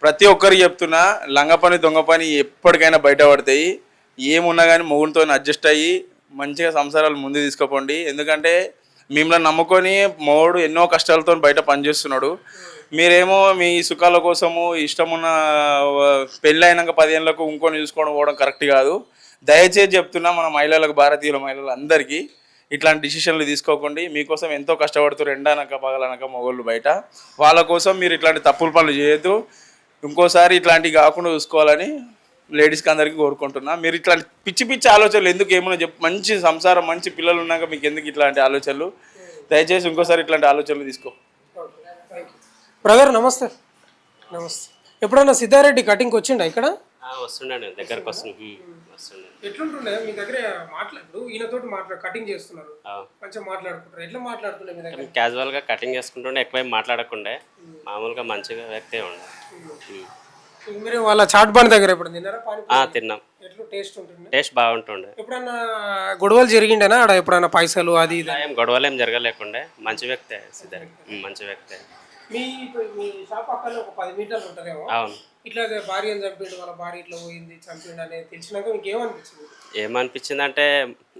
ప్రతి ఒక్కరికి చెప్తున్నా, లంగ పని దొంగ పని ఎప్పటికైనా బయటపడతాయి. ఏమున్నా కానీ మొగునితో అడ్జస్ట్ అయ్యి మంచిగా సంసారాలు ముందు తీసుకుపోండి. ఎందుకంటే మిమ్మల్ని నమ్ముకొని మోడు ఎన్నో కష్టాలతో బయట పనిచేస్తున్నాడు. మీరేమో మీ సుఖాల కోసము ఇష్టమున్న పెళ్ళి అయినాక 10 ఏళ్ళకు ఇంకొని చూసుకోవడం పోవడం కరెక్ట్ కాదు. దయచేసి చెప్తున్నా మన మహిళలకు, భారతీయుల మహిళలు అందరికీ ఇట్లాంటి డిసిషన్లు తీసుకోకండి. మీకోసం ఎంతో కష్టపడుతారు ఎండనక పగలనక మొగోళ్ళు బయట. వాళ్ళ కోసం మీరు ఇట్లాంటి తప్పుల పనులు చేయొద్దు. ఇంకోసారి ఇట్లాంటివి కాకుండా చూసుకోవాలని లేడీస్కి అందరికీ కోరుకుంటున్నా. మీరు ఇట్లాంటి పిచ్చి పిచ్చి ఆలోచనలు ఎందుకు, ఏమైనా మంచి సంసారం మంచి పిల్లలు ఉన్నాక మీకు ఎందుకు ఇట్లాంటి ఆలోచనలు? దయచేసి ఇంకోసారి ఇట్లాంటి ఆలోచనలు తీసుకో. బ్రదర్ నమస్తే. నమస్తే. ఎప్పుడన్నా సిద్ధారెడ్డి కటింగ్కి వచ్చిండా ఇక్కడ? వస్తుండే దగ్గరకు వస్తుండే. ఎట్లుంటుండే మీ దగ్గర మాట్లాడు? ఈయనతోటి కటింగ్ చేస్తున్నారు, మంచిగా మాట్లాడుకుంటారు. ఎట్లా మాట్లాడుతుండే మీ దగ్గర? క్యాజువల్గా కటింగ్ చేసుకుంటుండే, ఎక్కువ మాట్లాడకుండే, మామూలుగా మంచిగా వ్యక్తే ఉండే. మీరు వాళ్ళ చాట్ బండి దగ్గర ఎప్పుడు తిన్నారా? తిన్నాం. ఎట్లా టేస్ట్ ఉంటుంది? టేస్ట్ బాగుంటుండే. ఎప్పుడన్నా గొడవలు జరిగిండేనా ఆడ? ఎప్పుడన్నా పైసలు అది ఏం గొడవలు ఏం జరగలేకుండే. మంచి వ్యక్తే సిద్ధారెడ్డి, మంచి వ్యక్తే. మీ షాప్ పక్కన ఒక 10 మీటర్లు ఉంటుందేమో. అవును. ఇట్లా భార్యను చంపిండు, వాళ్ళ భార్య ఇట్లా పోయింది చంపిండు అనేది తెలిసినాక మీకు ఏమనిపించింది? ఏమనిపించింది అంటే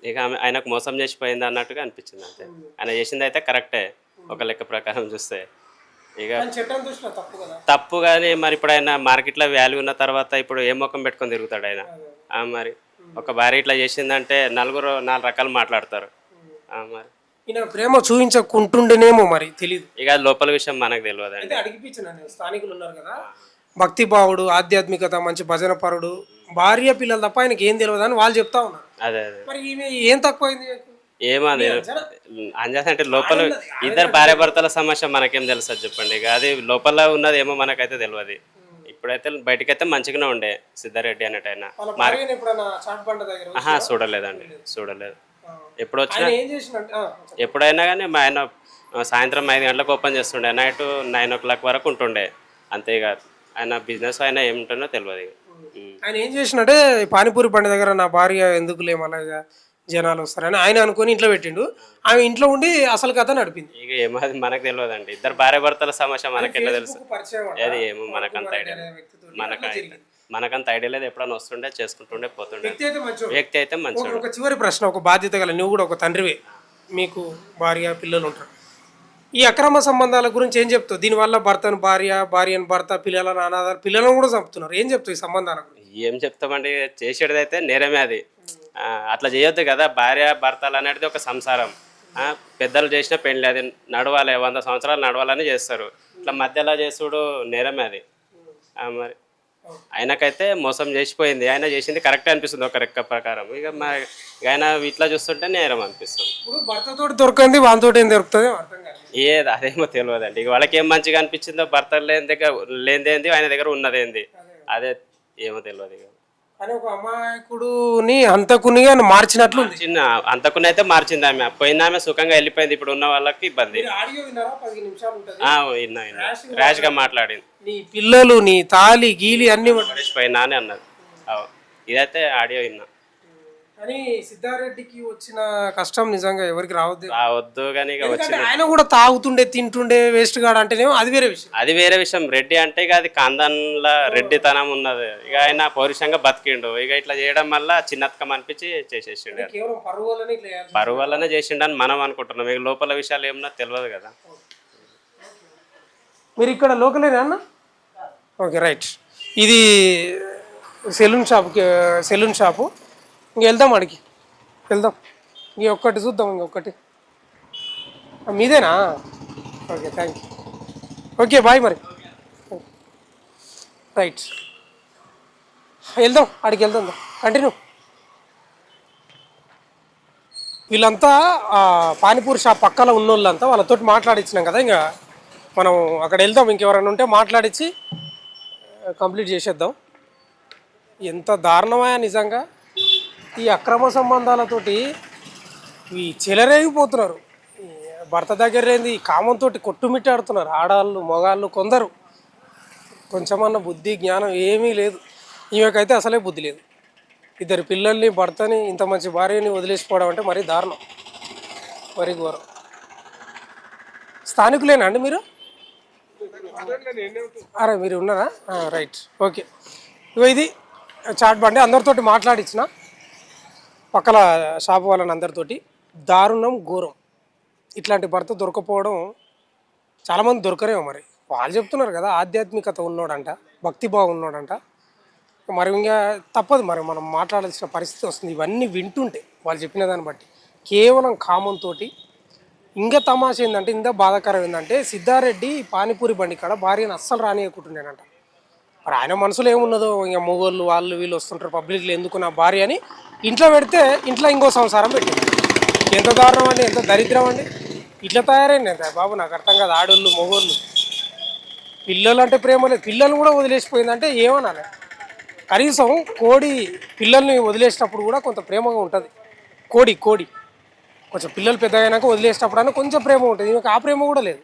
ఇక ఆయనకు మోసం చేసిపోయింది అన్నట్టుగా అనిపించింది. అంతే. ఆయన చేసింది అయితే కరెక్టే ఒక లెక్క ప్రకారం చూస్తే. ఇక చట్టం దృష్టిలో తప్పు కదా. తప్పు కానీ మరి ఇప్పుడు ఆయన మార్కెట్లో వాల్యూ ఉన్న తర్వాత ఇప్పుడు ఏ ముఖం పెట్టుకొని తిరుగుతాడు ఆయన? మరి ఒక భార్య ఇట్లా చేసిందంటే 4 రకాలు మాట్లాడతారు. మరి ఈయన ప్రేమ చూపించకుంటుండేనేమో, మరి తెలియదు. ఇక లోపల విషయం మనకు తెలియదు. అంటే అడిగిపించిన స్థానికులు ఉన్నారు కదా, భక్తి భావుడు, ఆధ్యాత్మికత, మంచి భజన పరుడు, భార్య పిల్లలు తప్ప ఆయనకి ఏం తెలియదు అని వాళ్ళు చెప్తా ఉన్నారు. అదే మరి ఈమె ఏం తక్కువైంది? ఏమని అంజాస్ అంటే లోపల ఇద్దరు భార్య భర్తల సమస్య మనకేం తెలుసు చెప్పండి. ఇక అది లోపల ఉన్నది ఏమో మనకైతే తెలియదు. ఇప్పుడైతే బయటకైతే మంచిగానే ఉండే సిద్ధారెడ్డి అన్నట్టయినా. చూడలేదండి, చూడలేదు. ఎప్పుడు వచ్చినా ఎప్పుడైనా కానీ ఆయన సాయంత్రం 5 గంటలకు ఓపెన్ చేస్తుండే, నైట్ 9 o'clock వరకు ఉంటుండే. అంతేకాదు ఆయన బిజినెస్ అయినా ఏముంటుందో తెలియదు. ఆయన ఏం చేసినట్టే పానీపూరి బండి దగ్గర నా భార్య ఎందుకు లేమలాగా జనాలు వస్తారని ఆయన అనుకుని ఇంట్లో పెట్టిండు. ఆమె ఇంట్లో ఉండి అసలు కథ నడిపింది. ఇక ఏమది మనకు తెలియదండి. ఇద్దరు భార్య భర్తల సమస్య మనకెట్లా తెలుసు? అది ఏమో మనకంత ఐడియా మనకంత ఐడియా లేదు. ఎప్పుడైనా వస్తుండే చేసుకుంటుండే పోతుండే వ్యక్తి అయితే మంచిగా. ఒక చివరి ప్రశ్న, ఒక బాధ్యత గల నువ్వు కూడా ఒక తండ్రివే, మీకు భార్య పిల్లలు ఉంటారు. ఈ అక్రమ సంబంధాల గురించి ఏం చెప్తావు? దీనివల్ల భర్తను భార్య, భార్యను భర్త, పిల్లలను అనాథాలు, పిల్లలను కూడా చంపుతున్నారు. ఏం చెప్తావు ఈ సంబంధాల గురించి? ఏం చెప్తామండి, చేసేదైతే నేరమే అది. అట్లా చేయొద్దు కదా. భార్య భర్తలు అనేది ఒక సంసారం. పెద్దలు చేసిన పెళ్ళి అది నడవాలి, 100 సంవత్సరాలు నడవాలని చేస్తారు. ఇట్లా మధ్యలో చేసుడు నేరమే అది. మరి ఆయనకైతే మోసం చేసిపోయింది. ఆయన చేసింది కరెక్ట్ అనిపిస్తుంది ఒక లెక్క ప్రకారం. ఇక ఆయన ఇట్లా చూస్తుంటే నేరం అనిపిస్తుంది. ఇప్పుడు భర్తతో దొరకంది వాళ్ళతో ఏం దొరుకుతుంది అర్థం కాదు. అదేమో తెలియదండి. ఇక వాళ్ళకి ఏం మంచిగా అనిపించిందో, భర్త లేనిదేంది, ఆయన దగ్గర ఉన్నదేంది, అదే ఏమో తెలియదు. ఇక కానీ ఒక అమాయకుడుని హంతకునిగా మార్చినట్లు ఉంది. చిన్న అంతకుని అయితే మార్చింది ఆమె. పోయిన ఆమె సుఖంగా వెళ్ళిపోయింది. ఇప్పుడు ఉన్న వాళ్ళకి ఇబ్బంది. ఆడియో విన్నారా? 15 నిమిషాలు ఉంటుంది. విన్నా ర్యాష్ గా మాట్లాడింది. నీ పిల్లలు, నీ తాలి గీలి అన్ని పోయినా అని అన్నది. ఇదైతే ఆడియో విన్నా. కానీ సిద్ధారెడ్డికి వచ్చిన కష్టం నిజంగా ఎవరికి రావద్దు. కానీ ఇక వచ్చింది. ఆయన కూడా తాగుతుండే, తింటుండే, వేస్ట్ గాడు అంటేనేమో అది వేరే విషయం. అది వేరే విషయం. రెడ్డి అంటే ఇక అది కాందన్లా రెడ్డితనం ఉన్నది. ఇక ఆయన పౌరుషంగా బతికిండు. ఇక ఇట్లా చేయడం వల్ల చిన్నతకం అనిపించి చేసేసిండు. పరువు వల్లనే చేసిండు అని మనం అనుకుంటున్నాం. ఇక లోపల విషయాలు ఏమన్నా తెలియదు కదా. మీరు ఇక్కడ లోకలేనా అన్న? Okay, right. ఇది సెలూన్ షాపు. ఇంక వెళ్దాం, అడిగి వెళ్దాం. ఇంకొకటి చూద్దాం. ఇంకొకటి మీదేనా? Okay, thank you. Okay, bye. మరి రైట్, వెళ్దాం, అడిగి వెళ్దాం. కంటిన్యూ. వీళ్ళంతా పానీపూరి షాప్ పక్కన ఉన్న వాళ్ళంతా వాళ్ళతో మాట్లాడించినాం కదా. ఇంకా మనం అక్కడ వెళ్దాం. ఇంకెవరైనా ఉంటే మాట్లాడించి కంప్లీట్ చేసేద్దాం. ఎంత దారుణమా నిజంగా. ఈ అక్రమ సంబంధాలతోటి ఈ చెలరేగిపోతున్నారు. భర్త దగ్గర ఏంది కామంతో కొట్టుమిట్టాడుతున్నారు ఆడవాళ్ళు, మగాళ్ళు. కొందరు కొంచెమన్నా బుద్ధి జ్ఞానం ఏమీ లేదు. ఈమెకైతే అసలే బుద్ధి లేదు. 2 పిల్లల్ని, భర్తని, ఇంత మంచి భార్యని వదిలేసిపోవడం అంటే మరీ దారుణం, మరీ ఘోరం. స్థానికులేనా అండి మీరు? అరే మీరు ఉన్నారా? Right, okay. ఇది చాట్ బండి. అందరితోటి మాట్లాడించిన పక్కల షాపు వాళ్ళని అందరితోటి. దారుణం, ఘోరం. ఇట్లాంటి భర్త దొరకపోవడం చాలామంది దొరకరేమో. మరి వాళ్ళు చెప్తున్నారు కదా ఆధ్యాత్మికత ఉన్నోడంట, భక్తిభావం ఉన్నోడంట. మరి ఇంకా తప్పదు, మరి మనం మాట్లాడాల్సిన పరిస్థితి వస్తుంది ఇవన్నీ వింటుంటే వాళ్ళు చెప్పిన దాన్ని బట్టి. కేవలం కామంతో. ఇంకా తమాష ఏంటంటే, ఇంకా బాధాకరం ఏంటంటే, సిద్ధారెడ్డి పానీపూరి బండి కాడ భార్యను అస్సలు రానియకుంటుండేనంట. మరి ఆయన మనసులో ఏమున్నదో, ఇంకా మొగోళ్ళు వాళ్ళు వీళ్ళు వస్తుంటారు పబ్లిక్లో, ఎందుకు నా భార్య అని ఇంట్లో పెడితే ఇంట్లో ఇంకో సంసారం పెట్టింది. ఎంత దారుణం అండి, ఎంత దరిద్రం అండి. ఇట్లా తయారైంది ఎంత బాబు, నాకు అర్థం కాదు. ఆడోళ్ళు, మొగోళ్ళు, పిల్లలు అంటే ప్రేమ లేదు. పిల్లలు కూడా వదిలేసిపోయిందంటే ఏమనాలి? కనీసం కోడి పిల్లల్ని వదిలేసినప్పుడు కూడా కొంత ప్రేమగా ఉంటుంది. కోడి కొంచెం పిల్లలు పెద్దగా అయినాక వదిలేసినప్పుడు అయినా కొంచెం ప్రేమ ఉంటుంది. ఈమెకు ఆ ప్రేమ కూడా లేదు.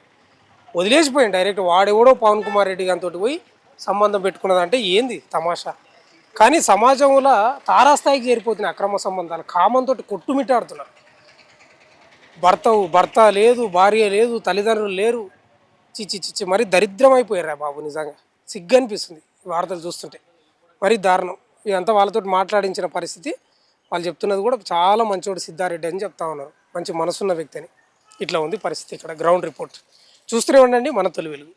వదిలేసిపోయింది డైరెక్ట్. వాడెవడో పవన్ కుమార్ రెడ్డి గారితో పోయి సంబంధం పెట్టుకున్నదంటే ఏంది తమాషా. కానీ సమాజంలో తారాస్థాయికి చేరిపోతున్నాయి అక్రమ సంబంధాలు. కామంతో కొట్టుమిట్టాడుతున్నారు. భర్త లేదు, భార్య లేదు, తల్లిదండ్రులు లేరు. చిచ్చి మరీ దరిద్రం అయిపోయారా బాబు. నిజంగా సిగ్గు అనిపిస్తుంది ఈ వార్తలు చూస్తుంటే. మరీ దారుణం. ఇదంతా వాళ్ళతో మాట్లాడించిన పరిస్థితి. వాళ్ళు చెప్తున్నది కూడా చాలా మంచోడు సిద్ధారెడ్డి అని చెప్తా ఉన్నారు. మంచి మనసున్న వ్యక్తి అని. ఇట్లా ఉంది పరిస్థితి ఇక్కడ. గ్రౌండ్ రిపోర్ట్ చూస్తూనే ఉండండి మన తొలి వెలుగు.